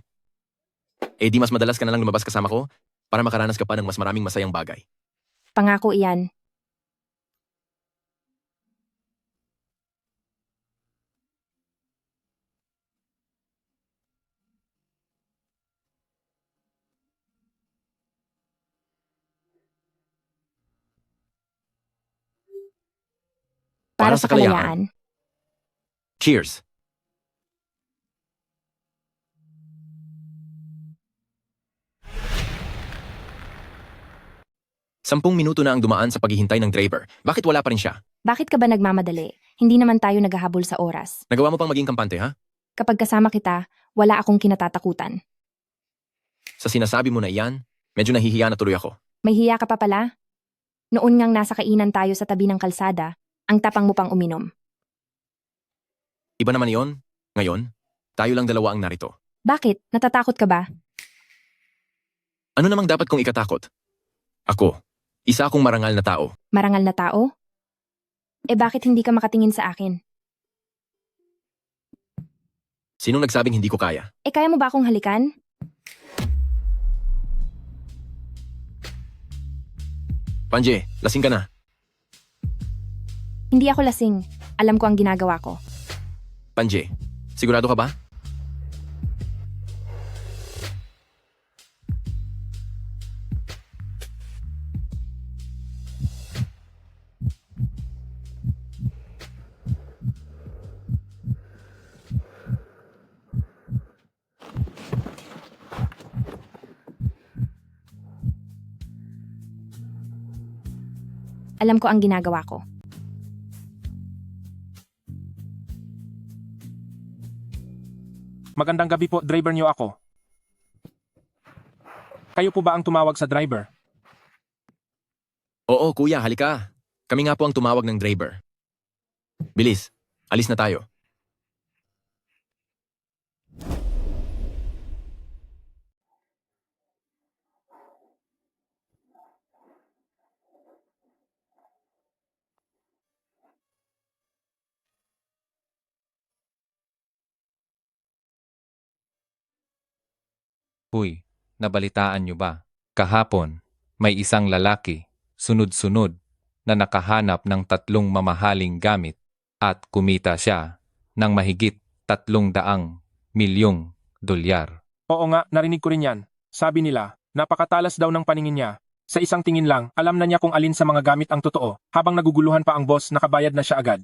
di mas madalas ka na lang lumabas kasama ko para makaranas ka pa ng mas maraming masayang bagay. Pangako iyan. Para sa kalayaan. Cheers! Sampung minuto na ang dumaan sa paghihintay ng driver. Bakit wala pa rin siya? Bakit ka ba nagmamadali? Hindi naman tayo naghahabol sa oras. Nagawa mo pang maging kampante, ha? Kapag kasama kita, wala akong kinatatakutan. Sa sinasabi mo na iyan, medyo nahihiya na tuloy ako. May hiya ka pa pala? Noon ngang nasa kainan tayo sa tabi ng kalsada, ang tapang mo pang uminom. Iba naman iyon. Ngayon, tayo lang dalawa ang narito. Bakit? Natatakot ka ba? Ano namang dapat kong ikatakot? Ako, isa akong marangal na tao. Marangal na tao? Bakit hindi ka makatingin sa akin? Sinong nagsabing hindi ko kaya? Kaya mo ba akong halikan? Panje, lasing ka na. Hindi ako lasing. Alam ko ang ginagawa ko. Panje, sigurado ka ba? Alam ko ang ginagawa ko. Magandang gabi po, driver niyo ako. Kayo po ba ang tumawag sa driver? Oo, kuya, halika. Kami nga po ang tumawag ng driver. Bilis, alis na tayo. Uy, nabalitaan niyo ba? Kahapon, may isang lalaki, sunod-sunod, na nakahanap ng 3 mamahaling gamit at kumita siya ng mahigit 300 milyong dolyar. Oo nga, narinig ko rin yan. Sabi nila, napakatalas daw ng paningin niya. Sa isang tingin lang, alam na niya kung alin sa mga gamit ang totoo. Habang naguguluhan pa ang boss, nakabayad na siya agad.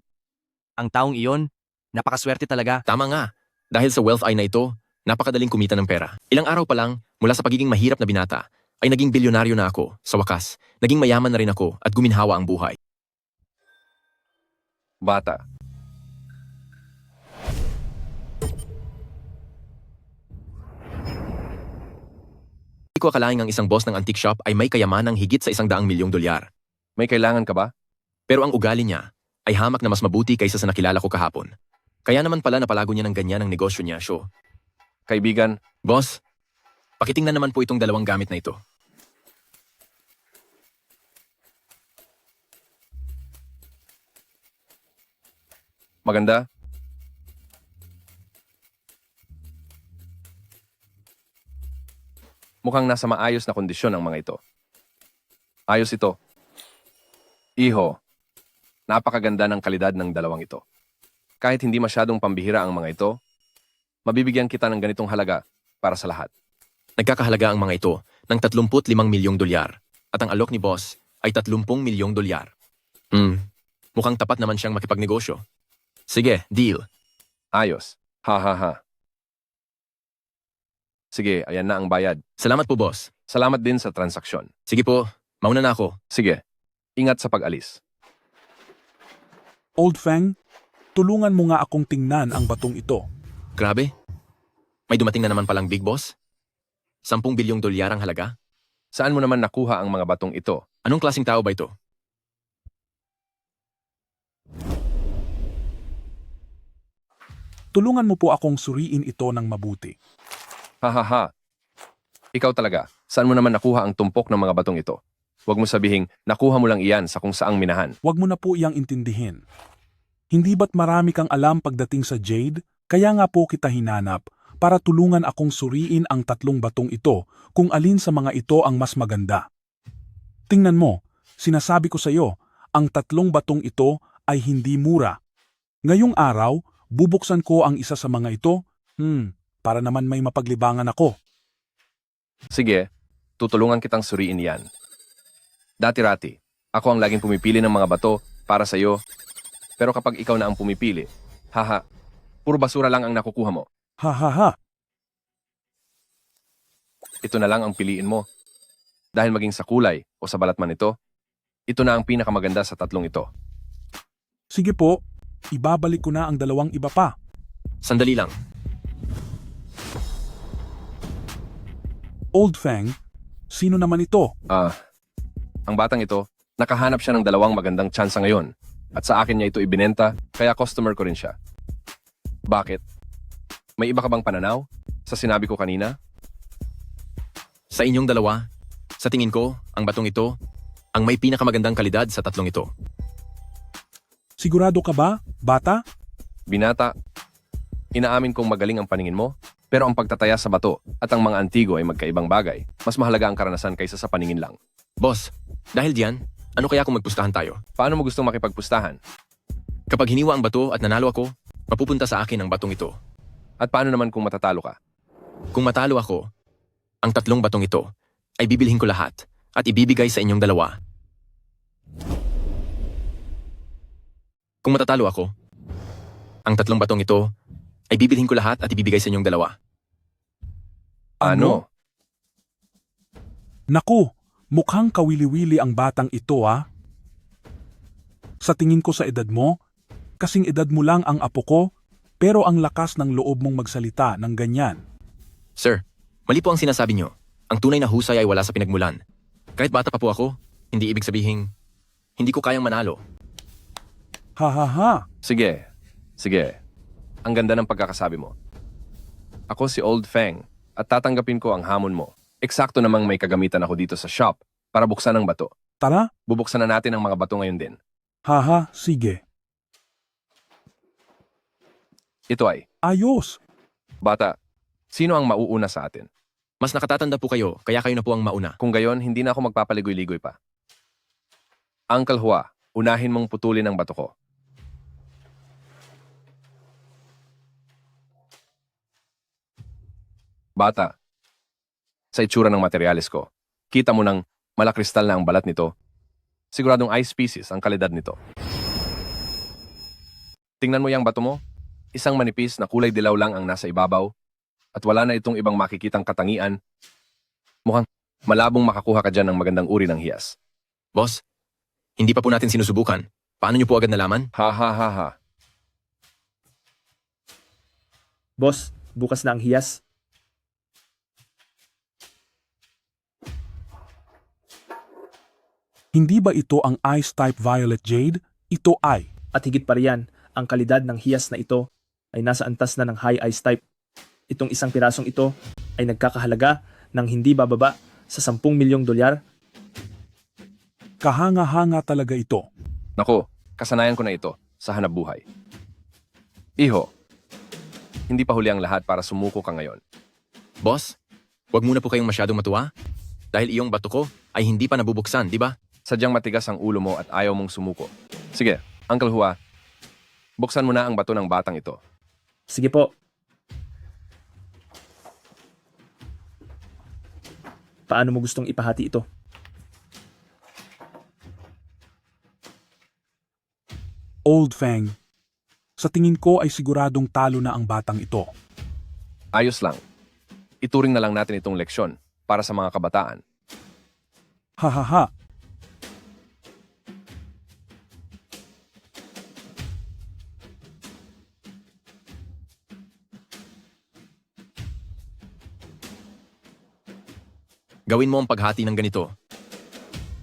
Ang taong iyon, napakaswerte talaga. Tama nga. Dahil sa wealth eye na ito, napakadaling kumita ng pera. Ilang araw pa lang, mula sa pagiging mahirap na binata, ay naging bilyonaryo na ako. Sa wakas, naging mayaman na rin ako at guminhawa ang buhay. Bata. Hindi ko akalaing ang isang boss ng antique shop ay may kayamanang higit sa 100 milyong dolyar. May kailangan ka ba? Pero ang ugali niya ay hamak na mas mabuti kaysa sa nakilala ko kahapon. Kaya naman pala napalago niya ng ganyan ang negosyo niya, Sho. Kaibigan. Boss, pakitingnan naman po itong 2 gamit na ito. Maganda? Mukhang nasa maayos na kondisyon ang mga ito. Ayos ito. Iho, napakaganda ng kalidad ng 2 ito. Kahit hindi masyadong pambihira ang mga ito, mabibigyan kita ng ganitong halaga para sa lahat. Nagkakahalaga ang mga ito ng 35 milyong dolyar at ang alok ni boss ay 30 milyong dolyar. Mukhang tapat naman siyang makipagnegosyo. Sige, deal. Ayos. Ha ha ha. Sige, ayan na ang bayad. Salamat po, boss. Salamat din sa transaksyon. Sige po, mauna na ako. Sige, ingat sa pag-alis. Old Fang, tulungan mo nga akong tingnan ang batong ito. Grabe. May dumating na naman palang big boss? 10 bilyong dolyar ang halaga? Saan mo naman nakuha ang mga batong ito? Anong klaseng tao ba ito? Tulungan mo po akong suriin ito ng mabuti. Ha ha ha. Ikaw talaga, saan mo naman nakuha ang tumpok ng mga batong ito? Huwag mo sabihing, nakuha mo lang iyan sa kung saang minahan. Huwag mo na po iyang intindihin. Hindi ba't marami kang alam pagdating sa Jade? Kaya nga po kita hinanap para tulungan akong suriin ang 3 batong ito kung alin sa mga ito ang mas maganda. Tingnan mo, sinasabi ko sa iyo, ang 3 batong ito ay hindi mura. Ngayong araw, bubuksan ko ang isa sa mga ito, para naman may mapaglibangan ako. Sige, tutulungan kitang suriin yan. Dati-rati, ako ang laging pumipili ng mga bato para sa iyo, Pero kapag ikaw na ang pumipili, haha, puro basura lang ang nakukuha mo. Ha ha ha. Ito na lang ang piliin mo. Dahil maging sa kulay o sa balat man ito, ito na ang pinakamaganda sa tatlong ito. Sige po, ibabalik ko na ang dalawang iba pa. Sandali lang. Old Fang, sino naman ito? Ang batang ito, nakahanap siya ng dalawang magandang tsansa ngayon. At sa akin niya ito ibinenta, kaya customer ko rin siya. Bakit? May iba ka bang pananaw? Sa sinabi ko kanina? Sa inyong dalawa, sa tingin ko, ang batong ito, ang may pinakamagandang kalidad sa tatlong ito. Sigurado ka ba, bata? Binata, inaamin kong magaling ang paningin mo, pero ang pagtataya sa bato at ang mga antigo ay magkaibang bagay. Mas mahalaga ang karanasan kaysa sa paningin lang. Boss, dahil diyan, ano kaya kung magpustahan tayo? Paano mo gustong makipagpustahan? Kapag hiniwa ang bato at nanalo ako, mapupunta sa akin ang batong ito. At paano naman kung matatalo ka? Kung matalo ako, ang tatlong batong ito ay bibilhin ko lahat at ibibigay sa inyong dalawa. Kung matatalo ako, ang tatlong batong ito ay bibilhin ko lahat at ibibigay sa inyong dalawa. Ano? Naku, mukhang kawili-wili ang batang ito ah. Sa tingin ko sa edad mo, kasing edad mo lang ang apo ko, pero ang lakas ng loob mong magsalita ng ganyan. Sir, mali po ang sinasabi niyo. Ang tunay na husay ay wala sa pinagmulan. Kahit bata pa po ako, hindi ibig sabihin, hindi ko kayang manalo. Ha ha ha. Sige. Ang ganda ng pagkakasabi mo. Ako si Old Fang at tatanggapin ko ang hamon mo. Eksakto namang may kagamitan ako dito sa shop para buksan ang bato. Tara? Bubuksan na natin ang mga bato ngayon din. Ha, sige. Ito ay. Ayos. Bata, sino ang mauuna sa atin? Mas nakatatanda po kayo, kaya kayo na po ang mauna. Kung gayon, hindi na ako magpapaligoy-ligoy pa. Uncle Hua, unahin mong putulin ang bato ko. Bata, sa itsura ng materyales ko, kita mo ng malakristal na ang balat nito. Siguradong ice species ang kalidad nito. Tingnan mo yung bato mo. Isang manipis na kulay dilaw lang ang nasa ibabaw at wala na itong ibang makikitang katangian. Mukhang malabong makakuha ka dyan ng magandang uri ng hiyas. Boss, hindi pa po natin sinusubukan. Paano niyo po agad nalaman? Ha. Boss, bukas na ang hiyas. Hindi ba ito ang Ice-type Violet Jade? Ito ay. At higit pa riyan, ang kalidad ng hiyas na ito ay nasa antas na ng high ice type. Itong isang pirasong ito ay nagkakahalaga ng hindi bababa sa 10 milyong dolyar. Kahanga-hanga talaga ito. Nako, kasanayan ko na ito sa hanap buhay. Iho, hindi pa huli ang lahat para sumuko ka ngayon. Boss, wag muna po kayong masyadong matuwa. Dahil iyong bato ko ay hindi pa nabubuksan, di ba? Sadyang matigas ang ulo mo at ayaw mong sumuko. Sige, Uncle Hua, buksan mo na ang bato ng batang ito. Sige po. Paano mo gustong ipahati ito? Old Fang, sa tingin ko ay siguradong talo na ang batang ito. Ayos lang. Ituring na lang natin itong leksyon para sa mga kabataan. Ha. Gawin mo ang paghati ng ganito.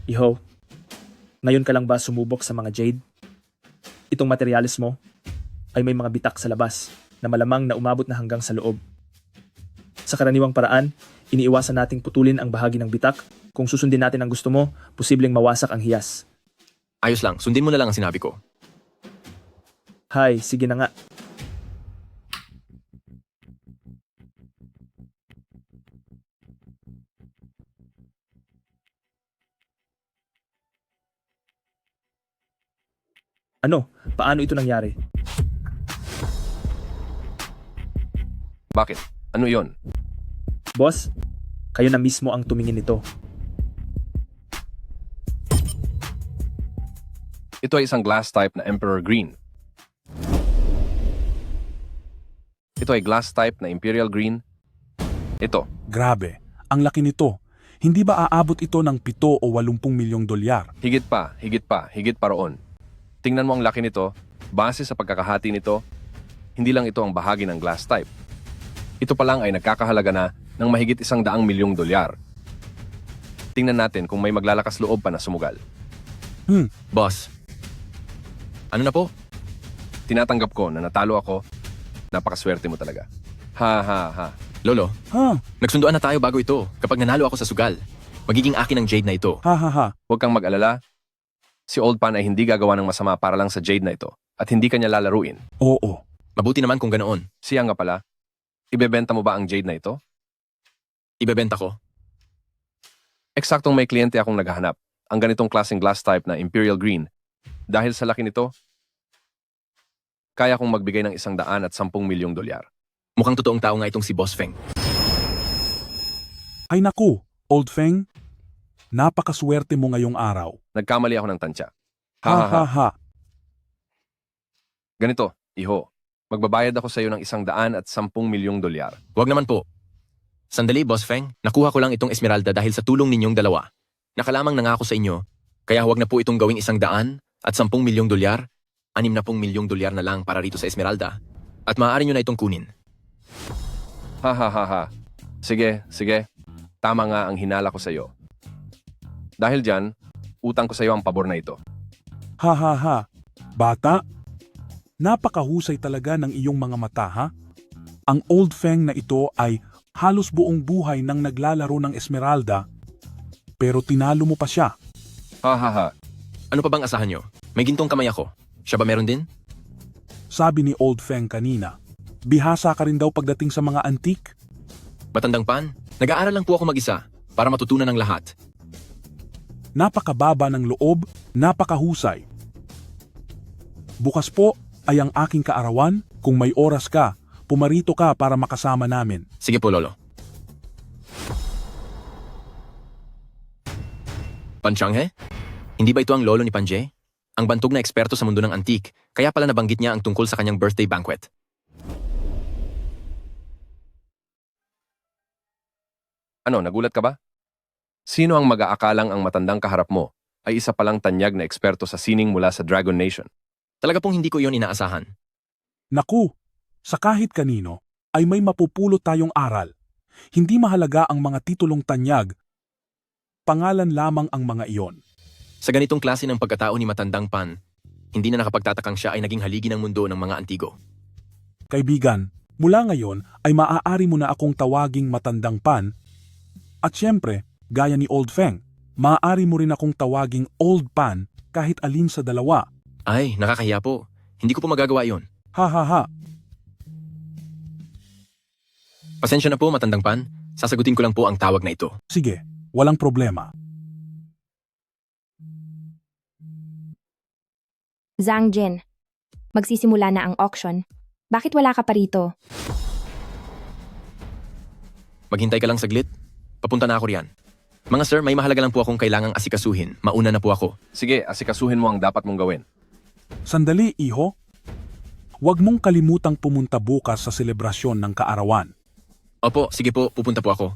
Iho, ngayon ka lang ba sumubok sa mga jade? Itong materyales mo ay may mga bitak sa labas na malamang na umabot na hanggang sa loob. Sa karaniwang paraan, iniiwasan nating putulin ang bahagi ng bitak. Kung susundin natin ang gusto mo, posibleng mawasak ang hiyas. Ayos lang, sundin mo na lang ang sinabi ko. Hay, sige na nga. Ano? Paano ito nangyari? Bakit? Ano iyon? Boss, kayo na mismo ang tumingin nito. Ito ay isang glass type na Emperor Green. Ito ay glass type na Imperial Green. Ito. Grabe, ang laki nito. Hindi ba aabot ito ng 7 o 80 milyong dolyar? Higit pa roon. Tingnan mo ang laki nito. Base sa pagkakahati nito, hindi lang ito ang bahagi ng glass type. Ito pa lang ay nagkakahalaga na ng mahigit 100 milyong dolyar. Tingnan natin kung may maglalakas loob pa na sumugal. Boss, ano na po? Tinatanggap ko na natalo ako. Napakaswerte mo talaga. Ha. Lolo, Ha? nagsunduan na tayo bago ito. Kapag nanalo ako sa sugal, magiging akin ang jade na ito. Ha. Huwag kang mag-alala. Si Old Pan ay hindi gagawa ng masama para lang sa jade na ito at hindi kanya lalaruin. Oo. Mabuti naman kung ganoon. Siya nga pala, ibebenta mo ba ang jade na ito? Ibebenta ko. Eksaktong may kliyente akong naghahanap. Ang ganitong klaseng glass type na Imperial Green. Dahil sa laki nito, kaya kong magbigay ng 110 milyong dolyar. Mukhang totoong tao nga itong si Boss Feng. Ay naku, Old Feng. Napakaswerte mo ngayong araw. Nagkamali ako ng tansya. Ha. Ganito, iho. Magbabayad ako sa iyo ng 110 milyong dolyar. Huwag naman po. Sandali, Boss Feng. Nakuha ko lang itong Esmeralda dahil sa tulong ninyong dalawa. Nakalamang nangako sa inyo, kaya huwag na po itong gawing 110 milyong dolyar. 60 milyong dolyar na lang para rito sa Esmeralda. At maaari nyo na itong kunin. Ha. Sige. Tama nga ang hinala ko sa iyo. Dahil dyan, utang ko sa iyo ang pabor na ito. Ha. Bata, napakahusay talaga ng iyong mga mata, ha? Ang Old Feng na ito ay halos buong buhay nang naglalaro ng Esmeralda, pero tinalo mo pa siya. Ha. Ano pa bang asahan nyo? May gintong kamay ako. Siya ba meron din? Sabi ni Old Feng kanina, bihasa ka rin daw pagdating sa mga antik? Matandang Pan, nag-aaral lang po ako mag-isa para matutunan ng lahat. Napakababa ng loob, napakahusay. Bukas po ay ang aking kaarawan. Kung may oras ka, pumarito ka para makasama namin. Sige po, Lolo. Panchanghe? Hindi ba ito ang lolo ni Panje? Ang bantog na eksperto sa mundo ng antik, kaya pala nabanggit niya ang tungkol sa kanyang birthday banquet. Ano, nagulat ka ba? Sino ang mag-aakalang ang matandang kaharap mo ay isa palang tanyag na eksperto sa sining mula sa Dragon Nation? Talaga pong hindi ko iyon inaasahan. Naku, sa kahit kanino ay may mapupulot tayong aral. Hindi mahalaga ang mga titulong tanyag, pangalan lamang ang mga iyon. Sa ganitong klase ng pagkatao ni Matandang Pan, hindi na nakapagtatakang siya ay naging haligi ng mundo ng mga antigo. Kaibigan, mula ngayon ay maaari mo na akong tawaging Matandang Pan at siyempre, gaya ni Old Feng, maaari mo rin akong tawaging Old Pan kahit alin sa dalawa. Ay, nakakahiya po. Hindi ko po magagawa iyon. Ha. Pasensya na po, Matandang Pan. Sasagutin ko lang po ang tawag na ito. Sige, walang problema. Zhang Jin, magsisimula na ang auction. Bakit wala ka pa rito? Maghintay ka lang saglit. Papunta na ako riyan. Mga sir, may mahalaga lang po akong kailangang asikasuhin. Mauna na po ako. Sige, asikasuhin mo ang dapat mong gawin. Sandali, iho. Huwag mong kalimutang pumunta bukas sa selebrasyon ng kaarawan. Opo, sige po, pupunta po ako.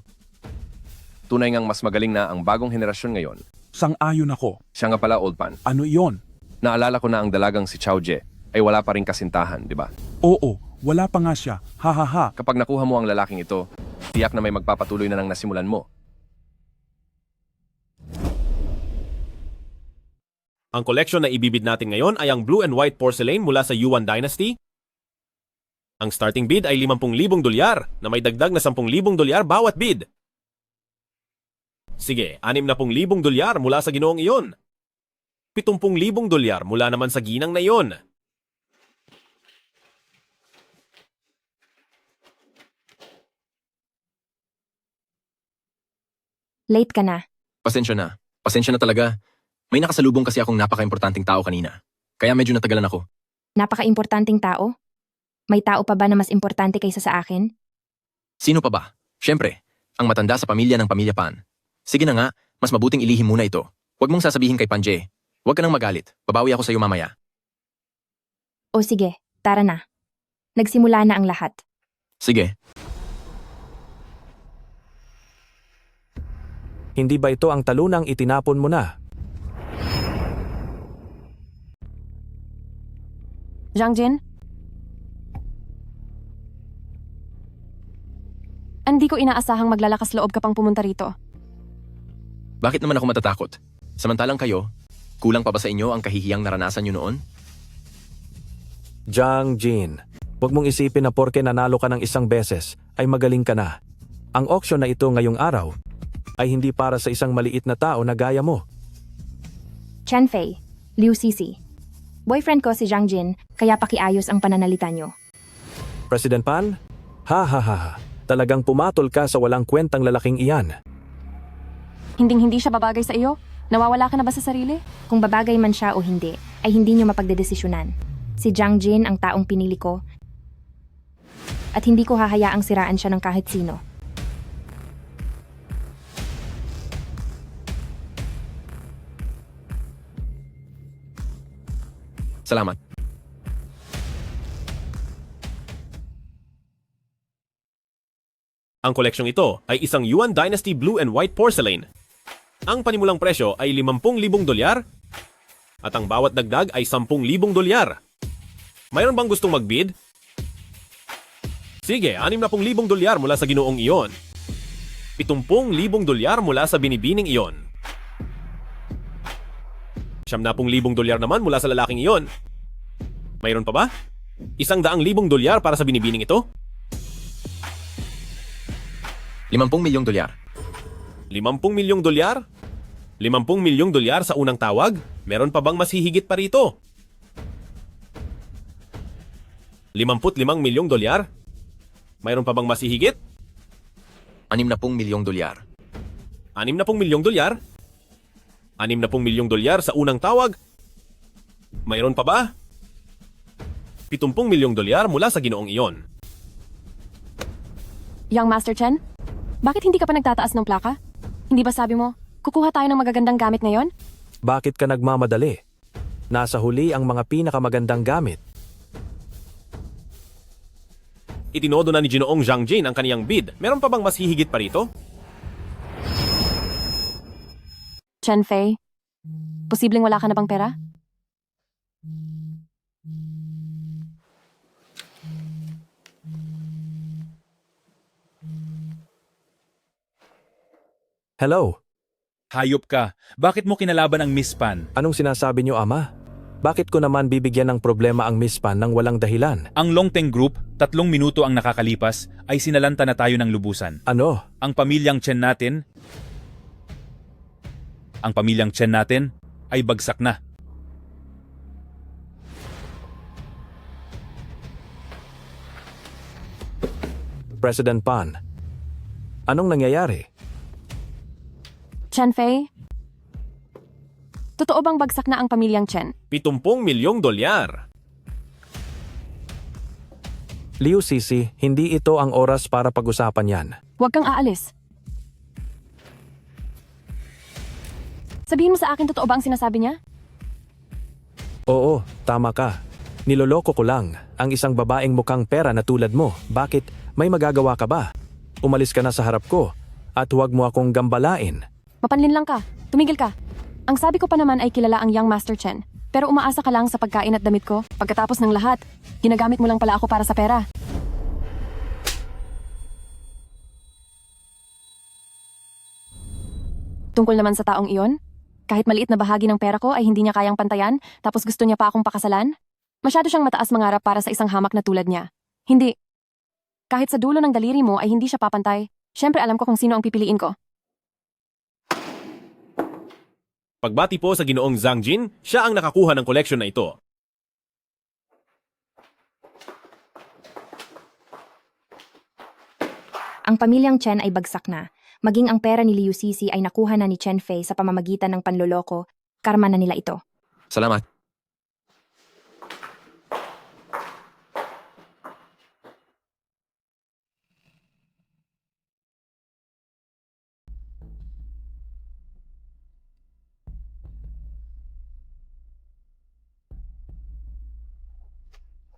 Tunay ngang mas magaling na ang bagong henerasyon ngayon. Sang-ayon ako. Siya nga pala, Old Pan. Ano iyon? Naalala ko na ang dalagang si Chao Jie ay wala pa rin kasintahan, di ba? Oo, wala pa nga siya. Ha. Kapag nakuha mo ang lalaking ito, tiyak na may magpapatuloy na ng nasimulan mo. Ang koleksyon na ibibid natin ngayon ay ang blue and white porcelain mula sa Yuan Dynasty. Ang starting bid ay 50,000 dolyar na may dagdag na 10,000 dolyar bawat bid. Sige, 60,000 dolyar mula sa ginoong iyon. 70,000 dolyar mula naman sa ginang na iyon. Late ka na. Pasensya na. Pasensya na talaga. May nakasalubong kasi akong napaka-importanting tao kanina. Kaya medyo natagalan ako. Napaka-importanting tao? May tao pa ba na mas importante kaysa sa akin? Sino pa ba? Siyempre, ang matanda sa pamilya ng Pamilya Pan. Sige na nga, mas mabuting ilihim muna ito. Huwag mong sasabihin kay Panje. Huwag ka nang magalit. Babawi ako sa iyo mamaya. O sige, tara na. Nagsimula na ang lahat. Sige, Hindi ba ito ang talunang itinapon mo na? Zhang Jin? Hindi ko inaasahang maglalakas loob ka pang pumunta rito. bakit naman ako matatakot? Samantalang kayo, kulang pa ba sa inyo ang kahihiyang naranasan nyo noon? Zhang Jin, huwag mong isipin na porke nanalo ka ng isang beses ay magaling ka na. Ang auction na ito ngayong araw ay hindi para sa isang maliit na tao na gaya mo. Chen Fei, Liu Sisi. Boyfriend ko si Zhang Jin, kaya pakiayos ang pananalita nyo. President Pan? Ha ha ha ha. Talagang pumatol ka sa walang kwentang lalaking iyan. Hinding-hindi siya babagay sa iyo? Nawawala ka na ba sa sarili? Kung babagay man siya o hindi, ay hindi nyo mapagdedesisyonan. Si Zhang Jin ang taong pinili ko at hindi ko hahayaang siraan siya ng kahit sino. Salamat. Ang koleksyong ito ay isang Yuan Dynasty Blue and White Porcelain. Ang panimulang presyo ay 50,000 dolyar at ang bawat dagdag ay 10,000 dolyar. Mayroon bang gustong magbid? Sige, 60,000 dolyar mula sa ginoong iyon. 70,000 dolyar mula sa binibining iyon. 70,000 dolyar naman mula sa lalaking iyon. Mayroon pa ba? 100,000 dolyar para sa binibining ito? 50 milyong dolyar. 50 milyong dolyar? 50 milyong dolyar sa unang tawag? Meron pa bang mas hihigit pa rito? 55 milyong dolyar? Mayroon pa bang mas hihigit? 60 milyong dolyar. 60 milyong dolyar? 60 milyong dolyar sa unang tawag? Mayroon pa ba? 70 milyong dolyar mula sa ginoong iyon. Young Master Chen, bakit hindi ka pa nagtataas ng plaka? Hindi ba sabi mo, kukuha tayo ng magagandang gamit ngayon? Bakit ka nagmamadali? Nasa huli ang mga pinakamagandang gamit. Itinodo na ni Ginoong Zhang Jin ang kaniyang bid. Meron pa bang mas hihigit pa rito? Chen Fei, posibleng wala ka na bang pera? Hello? Hayop ka. Bakit mo kinalaban ang Miss Pan? Anong sinasabi niyo, Ama? Bakit ko naman bibigyan ng problema ang Miss Pan ng walang dahilan? Ang Longteng Group, 3 minuto ang nakakalipas, ay sinalanta na tayo ng lubusan. Ano? Ang pamilyang Chen natin ay bagsak na. President Pan, anong nangyayari? Chen Fei, totoo bang bagsak na ang pamilyang Chen? 70 milyong dolyar. Liu Sisi, hindi ito ang oras para pag-usapan yan. Huwag kang aalis. Sabihin mo sa akin, totoo ba ang sinasabi niya? Oo, tama ka. Niloloko ko lang ang isang babaeng mukhang pera na tulad mo. Bakit? May magagawa ka ba? Umalis ka na sa harap ko at huwag mo akong gambalain. Mapanlin lang ka. Tumigil ka. Ang sabi ko pa naman ay kilala ang Young Master Chen. Pero umaasa ka lang sa pagkain at damit ko. Pagkatapos ng lahat, ginagamit mo lang pala ako para sa pera. Tungkol naman sa taong iyon, kahit maliit na bahagi ng pera ko ay hindi niya kayang pantayan, tapos gusto niya pa akong pakasalan? Masyado siyang mataas mangarap para sa isang hamak na tulad niya. Hindi. Kahit sa dulo ng daliri mo ay hindi siya papantay. Siyempre alam ko kung sino ang pipiliin ko. Pagbati po sa Ginoong Zhang Jin, siya ang nakakuha ng koleksyon na ito. Ang pamilyang Chen ay bagsak na. Maging ang pera ni Liu Sisi ay nakuha na ni Chen Fei sa pamamagitan ng panloloko. Karma na nila ito. Salamat.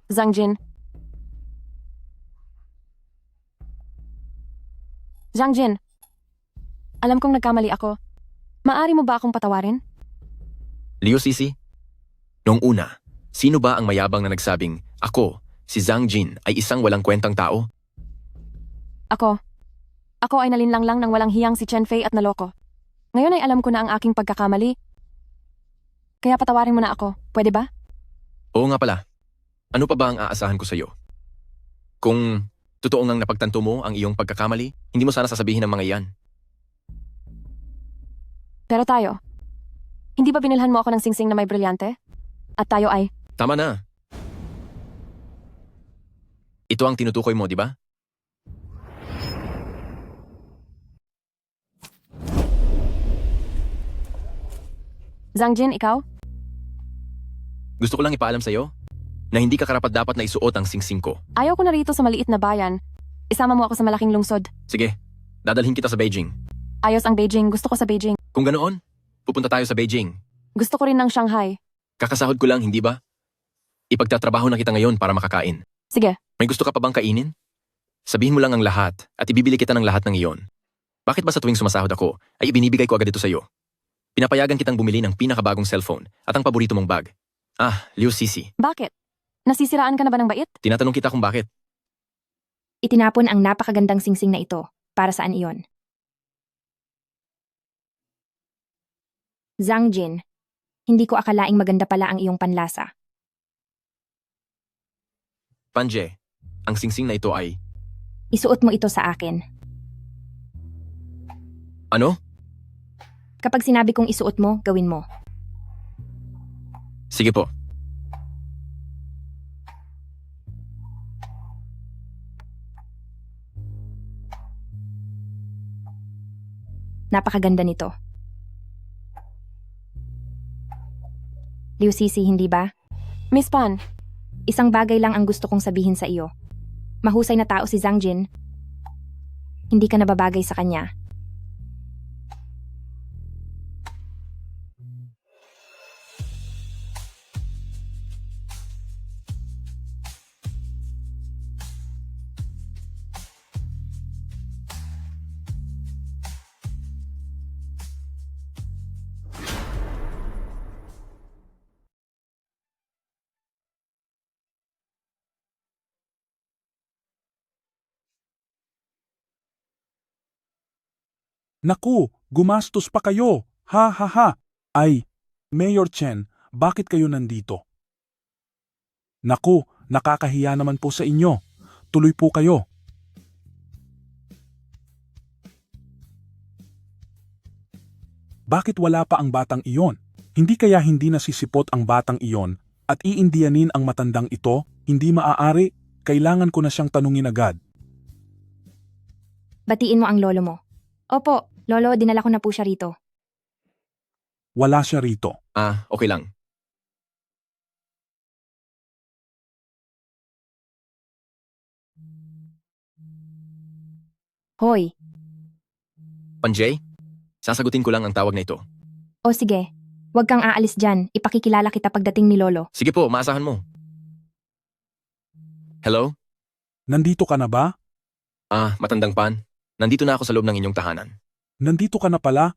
Zhang Jin, Zhang Jin, alam kong nagkamali ako. Maari mo ba akong patawarin? Liu Sisi? Noong una, sino ba ang mayabang na nagsabing, ako, si Zhang Jin, ay isang walang kwentang tao? Ako ay nalinlang lang ng walang hiyang si Chen Fei at naloko. Ngayon ay alam ko na ang aking pagkakamali. Kaya patawarin mo na ako, pwede ba? Oo nga pala. Ano pa ba ang aasahan ko sa'yo? Kung totoo ngang napagtanto mo ang iyong pagkakamali, hindi mo sana sasabihin ng mga iyan. Pero tayo, hindi ba binilhan mo ako ng singsing na may brilyante? At tayo ay, Tama na. Ito ang tinutukoy mo, di ba? Zhang Jin, ikaw? Gusto ko lang ipaalam sa'yo na hindi ka karapat-dapat na isuot ang singsing ko. Ayaw ko na rito sa maliit na bayan. Isama mo ako sa malaking lungsod. Sige, dadalhin kita sa Beijing. Ayos ang Beijing, gusto ko sa Beijing. Kung ganoon, pupunta tayo sa Beijing. Gusto ko rin ng Shanghai. Kakasahod ko lang, hindi ba? Ipagtatrabaho na kita ngayon para makakain. Sige. May gusto ka pa bang kainin? Sabihin mo lang ang lahat at ibibili kita ng lahat ng iyon. Bakit ba sa tuwing sumasahod ako, ay ibinibigay ko agad ito sa'yo? Pinapayagan kitang bumili ng pinakabagong cellphone at ang paborito mong bag. Ah, Liu Sisi. Bakit? Nasisiraan ka na ba ng bait? Tinatanong kita kung bakit. Itinapon ang napakagandang singsing na ito. Para saan iyon? Zhang Jin, hindi ko akalaing maganda pala ang iyong panlasa. Panje, ang singsing na ito ay... Isuot mo ito sa akin. Ano? Kapag sinabi kong isuot mo, gawin mo. Sige po. Napakaganda nito. Liu Sisi, hindi ba? Miss Pan, isang bagay lang ang gusto kong sabihin sa iyo. Mahusay na tao si Zhang Jin. Hindi ka nababagay sa kanya. Naku, gumastos pa kayo. Ha ha ha. Ay, Mayor Chen, bakit kayo nandito? Naku, nakakahiya naman po sa inyo. Tuloy po kayo. Bakit wala pa ang batang iyon? Hindi kaya hindi nasisipot ang batang iyon at iindiyanin ang matandang ito? Hindi maaari, kailangan ko na siyang tanungin agad. Batiin mo ang lolo mo. Opo, lolo, dinala ko na po siya rito. Wala siya rito. Ah, okay lang. Hoy, Panjay, sasagutin ko lang ang tawag na ito. o sige. Huwag kang aalis dyan. Ipakikilala kita pagdating ni lolo. Sige po, maasahan mo. Hello? Nandito ka na ba? Ah, matandang pan. Nandito na ako sa loob ng inyong tahanan. Nandito ka na pala?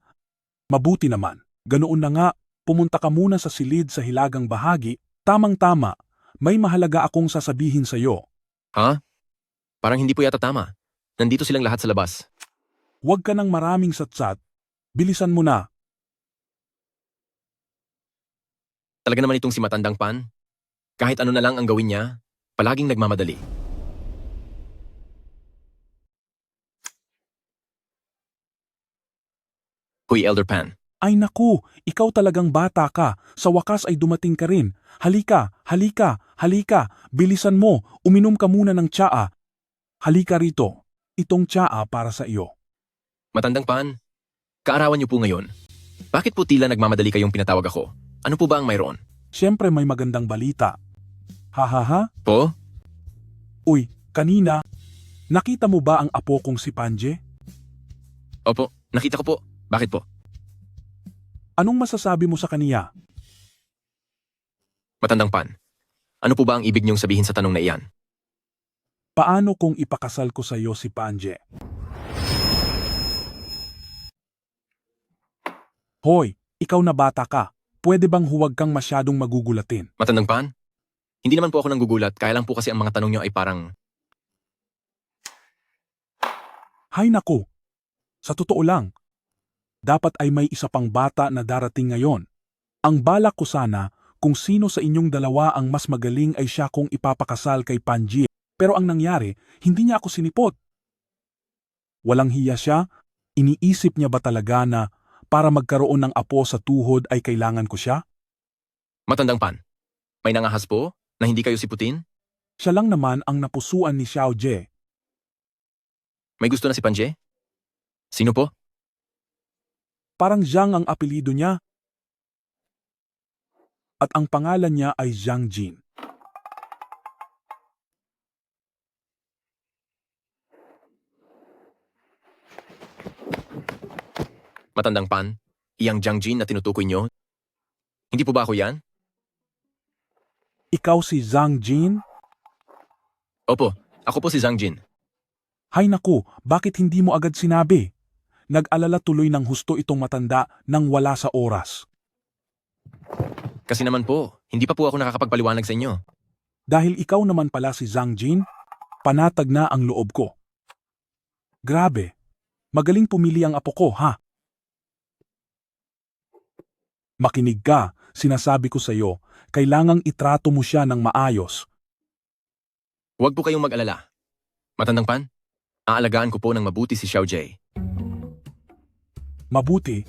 Mabuti naman. Ganoon na nga, pumunta ka muna sa silid sa hilagang bahagi. Tamang-tama, may mahalaga akong sasabihin sa iyo. Ha? Parang hindi po yata tama. Nandito silang lahat sa labas. Huwag ka ng maraming satsat. Bilisan mo na. Talaga naman itong si matandang pan. Kahit ano na lang ang gawin niya, palaging nagmamadali. Huy, Elder Pan. Ay naku, ikaw talagang bata ka. Sa wakas ay dumating ka rin. Halika, halika, halika. Bilisan mo, uminom ka muna ng tsaa. Halika rito. Itong tsaa para sa iyo. Matandang pan, kaarawan niyo po ngayon. Bakit po tila nagmamadali kayong pinatawag ako? Ano po ba ang mayroon? Siyempre may magandang balita. Ha? Po? Uy, kanina, nakita mo ba ang apo kong si Panje? Opo, nakita ko po. Bakit po? Anong masasabi mo sa kaniya? Matandang pan, ano po ba ang ibig niyong sabihin sa tanong na iyan? Paano kung ipakasal ko sa iyo si Panje? Hoy, ikaw na bata ka. Pwede bang huwag kang masyadong magugulatin? Matandang pan? Hindi naman po ako nanggugulat, kaya lang po kasi ang mga tanong niyo ay parang... Hay naku! Sa totoo lang, dapat ay may isa pang bata na darating ngayon. Ang balak ko sana kung sino sa inyong dalawa ang mas magaling ay siya kung ipapakasal kay Panji. Pero ang nangyari, hindi niya ako sinipot. Walang hiya siya, iniisip niya ba talaga na para magkaroon ng apo sa tuhod ay kailangan ko siya? Matandang pan, may nangahas po na hindi kayo siputin? Siya lang naman ang napusuan ni Xiao Jie. May gusto na si Panje? Sino po? Parang Zhang ang apelido niya. At ang pangalan niya ay Zhang Jin. Matandang pan, iyang Jiang Jin na tinutukoy niyo? Hindi po ba ako yan? Ikaw si Zhang Jin? Opo, ako po si Zhang Jin. Hay naku, bakit hindi mo agad sinabi? Nag-alala tuloy ng husto itong matanda nang wala sa oras. Kasi naman po, hindi pa po ako nakakapagpaliwanag sa inyo. Dahil ikaw naman pala si Zhang Jin, panatag na ang loob ko. Grabe, magaling pumili ang apo ko, ha? Makinig ka, sinasabi ko sa iyo, kailangang itrato mo siya ng maayos. Huwag po kayong mag-alala. Matandang pan, aalagaan ko po ng mabuti si Xiao Jie. Mabuti,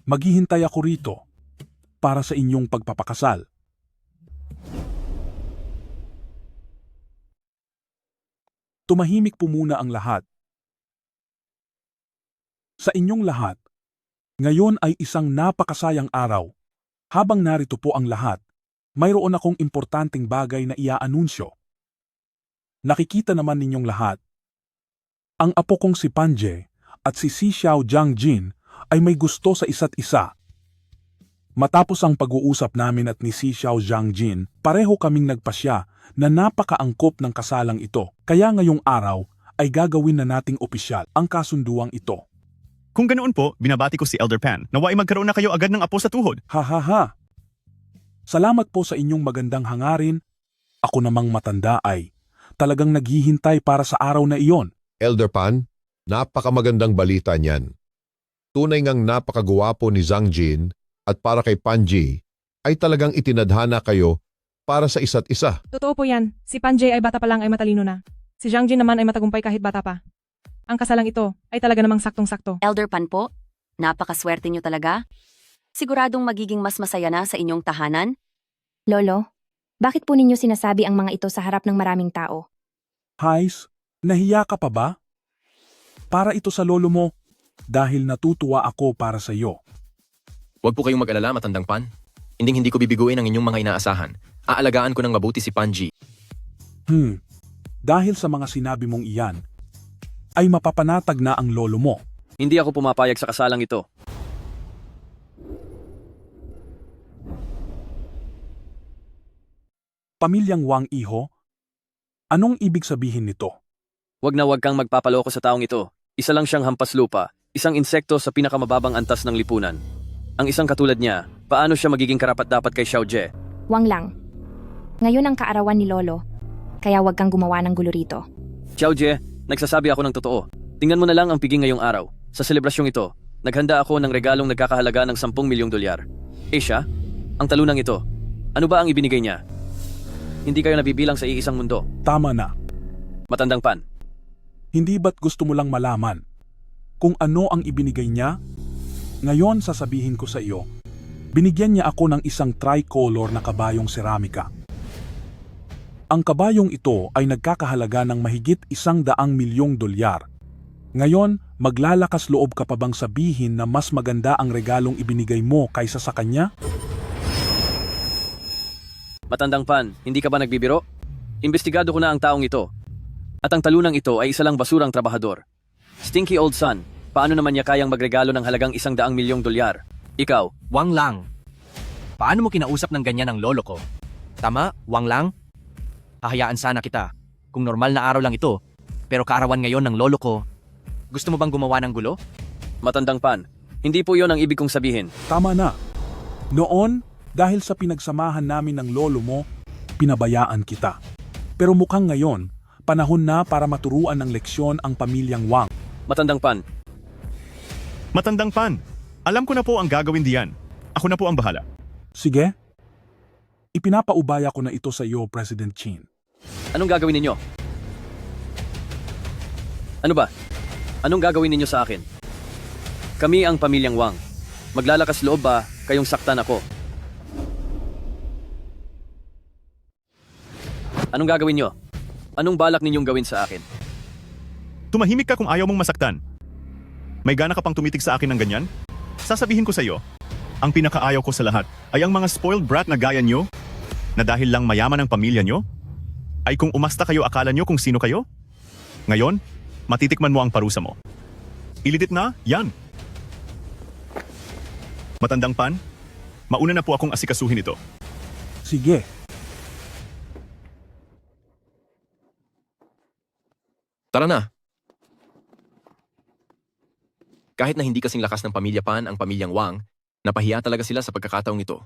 maghihintay ako rito para sa inyong pagpapakasal. Tumahimik po muna ang lahat. Sa inyong lahat, ngayon ay isang napakasayang araw. Habang narito po ang lahat, mayroon akong importanteng bagay na iaanunsyo. Nakikita naman ninyong lahat. Ang apo kong si Panje at si Xiao Jiang Jin ay may gusto sa isa't isa. Matapos ang pag-uusap namin at ni Xiao Jiang Jin, pareho kaming nagpasya na napakaangkop ng kasalang ito. Kaya ngayong araw ay gagawin na nating opisyal ang kasunduang ito. Kung ganoon po, binabati ko si Elder Pan. Naway magkaroon na kayo agad ng apo sa tuhod. Ha ha ha. Salamat po sa inyong magandang hangarin. Ako namang matanda ay talagang naghihintay para sa araw na iyon. Elder Pan, napakamagandang balita niyan. Tunay ngang napakagwapo ni Zhang Jin at para kay Panji ay talagang itinadhana kayo para sa isa't isa. Totoo po yan. Si Panjay ay bata pa lang ay matalino na. Si Zhang Jin naman ay matagumpay kahit bata pa. Ang kasalang ito ay talaga namang saktong-sakto. Elder Pan po, napakaswerte niyo talaga. Siguradong magiging mas masaya na sa inyong tahanan. Lolo, bakit po ninyo sinasabi ang mga ito sa harap ng maraming tao? Hais, nahiya ka pa ba? Para ito sa lolo mo, dahil natutuwa ako para sa iyo. Huwag po kayong mag-alala, matandang pan. Hindi ko bibiguin ang inyong mga inaasahan. Aalagaan ko ng mabuti si Panji. Dahil sa mga sinabi mong iyan, ay mapapanatag na ang lolo mo. Hindi ako pumapayag sa kasalang ito. Pamilyang Wang Iho, anong ibig sabihin nito? Wag kang magpapaloko sa taong ito. Isa lang siyang hampas lupa, isang insekto sa pinakamababang antas ng lipunan. Ang isang katulad niya, paano siya magiging karapat-dapat kay Xiao Jie? Wang lang. Ngayon ang kaarawan ni Lolo, kaya wag kang gumawa ng gulo rito. Xiao Jie, nagsasabi ako ng totoo. Tingnan mo na lang ang piging ngayong araw. Sa selebrasyong ito, naghanda ako ng regalong nagkakahalaga ng 10 milyong dolyar. Siya, ang talunang ito, ano ba ang ibinigay niya? Hindi kayo nabibilang sa iisang mundo. Tama na. Matandang pan. Hindi ba't gusto mo lang malaman kung ano ang ibinigay niya? Ngayon sasabihin ko sa iyo, binigyan niya ako ng isang tricolor na kabayong seramika. Ang kabayong ito ay nagkakahalaga ng mahigit 100 milyong dolyar. Ngayon, maglalakas loob ka pa bang sabihin na mas maganda ang regalong ibinigay mo kaysa sa kanya? Matandang pan, hindi ka ba nagbibiro? Imbestigado ko na ang taong ito. At ang talunang ito ay isa lang basurang trabahador. Stinky old son, paano naman niya kayang magregalo ng halagang 100 milyong dolyar? Ikaw? Wang lang. Paano mo kinausap ng ganyan ang lolo ko? Tama, Wang lang? Hahayaan sana kita. Kung normal na araw lang ito, pero kaarawan ngayon ng lolo ko, gusto mo bang gumawa ng gulo? Matandang pan, Hindi po yon ang ibig kong sabihin. Tama na. Noon, dahil sa pinagsamahan namin ng lolo mo, pinabayaan kita. Pero mukhang ngayon, panahon na para maturuan ng leksyon ang pamilyang Wang. Matandang Pan, Matandang Pan, alam ko na po ang gagawin diyan. Ako na po ang bahala. Sige. Ipinapaubaya ko na ito sa iyo, President Chin. anong gagawin ninyo? Ano ba? Anong gagawin ninyo sa akin? Kami ang pamilyang Wang. Maglalakas loob ba kayong saktan ako? Anong gagawin nyo? Anong balak ninyong gawin sa akin? Tumahimik ka kung ayaw mong masaktan. May gana ka pang tumitig sa akin ng ganyan? Sasabihin ko sa iyo, ang pinakaayaw ko sa lahat ay ang mga spoiled brat na gaya nyo, na dahil lang mayaman ang pamilya nyo, ay kung umasta kayo akala nyo kung sino kayo? Ngayon, matitikman mo ang parusa mo. Ilidit na, yan. Matandang Pan, mauna na po akong asikasuhin ito. Sige. Tara na. Kahit na hindi kasing lakas ng pamilya Pan ang pamilyang Wang, napahiya talaga sila sa pagkakataong ito.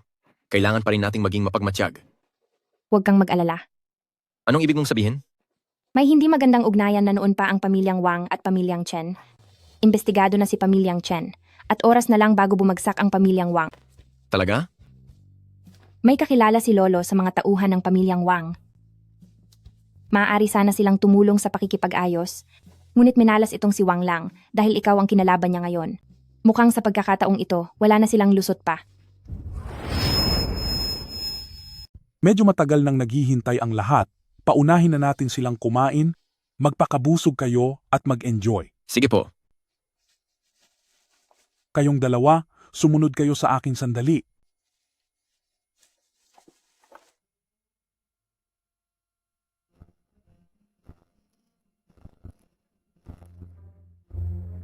Kailangan pa rin nating maging mapagmatsyag. Huwag kang mag-alala. Anong ibig mong sabihin? May hindi magandang ugnayan na noon pa ang pamilyang Wang at pamilyang Chen. Imbestigado na si pamilyang Chen, at oras na lang bago bumagsak ang pamilyang Wang. Talaga? May kakilala si Lolo sa mga tauhan ng pamilyang Wang. Maaari sana silang tumulong sa pakikipag-ayos, ngunit minalas itong si Wang Lang dahil ikaw ang kinalaban niya ngayon. Mukhang sa pagkakataong ito, wala na silang lusot pa. Medyo matagal nang naghihintay ang lahat. Paunahin na natin silang kumain, magpakabusog kayo at mag-enjoy. Sige po. Kayong dalawa, sumunod kayo sa akin sandali.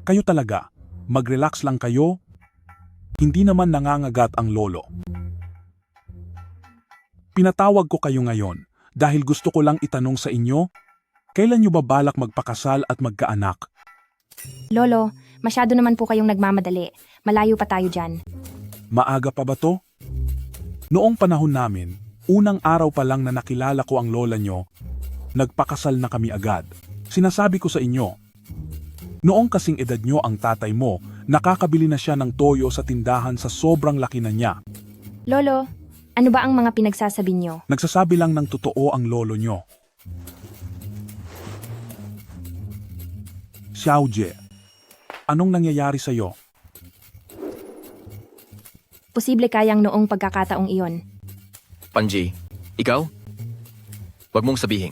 Kayo talaga, mag-relax lang kayo. Hindi naman nangangagat ang lolo. Pinatawag ko kayo ngayon dahil gusto ko lang itanong sa inyo, kailan nyo ba balak magpakasal at magkaanak? Lolo, masyado naman po kayong nagmamadali. Malayo pa tayo dyan. Maaga pa ba to? Noong panahon namin, unang araw pa lang na nakilala ko ang lola nyo, nagpakasal na kami agad. Sinasabi ko sa inyo, noong kasing edad nyo ang tatay mo, nakakabili na siya ng toyo sa tindahan sa sobrang laki na niya. Lolo, ano ba ang mga pinagsasabi nyo? Nagsasabi lang ng totoo ang lolo nyo. Xiaojie, anong nangyayari sa'yo? Posible kayang noong pagkakataong iyon. Panji, ikaw? Huwag mong sabihin.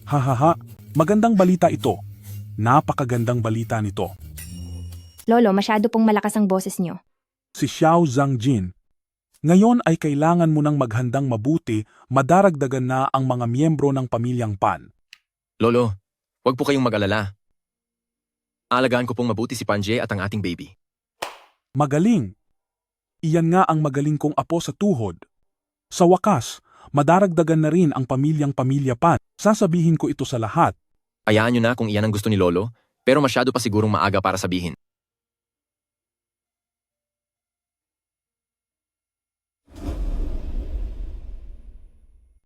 Hahaha, magandang balita ito. Napakagandang balita nito. Lolo, masyado pong malakas ang boses nyo. Si Xiao Zangjin. Ngayon ay kailangan mo nang maghandang mabuti, madaragdagan na ang mga miyembro ng pamilyang Pan. Lolo, huwag po kayong mag-alala. Aalagaan ko pong mabuti si Panje at ang ating baby. Magaling. Iyan nga ang magaling kong apo sa tuhod. Sa wakas, madaragdagan na rin ang pamilya Pan. Sasabihin ko ito sa lahat. Hayaan nyo na kung iyan ang gusto ni Lolo, pero masyado pa sigurong maaga para sabihin.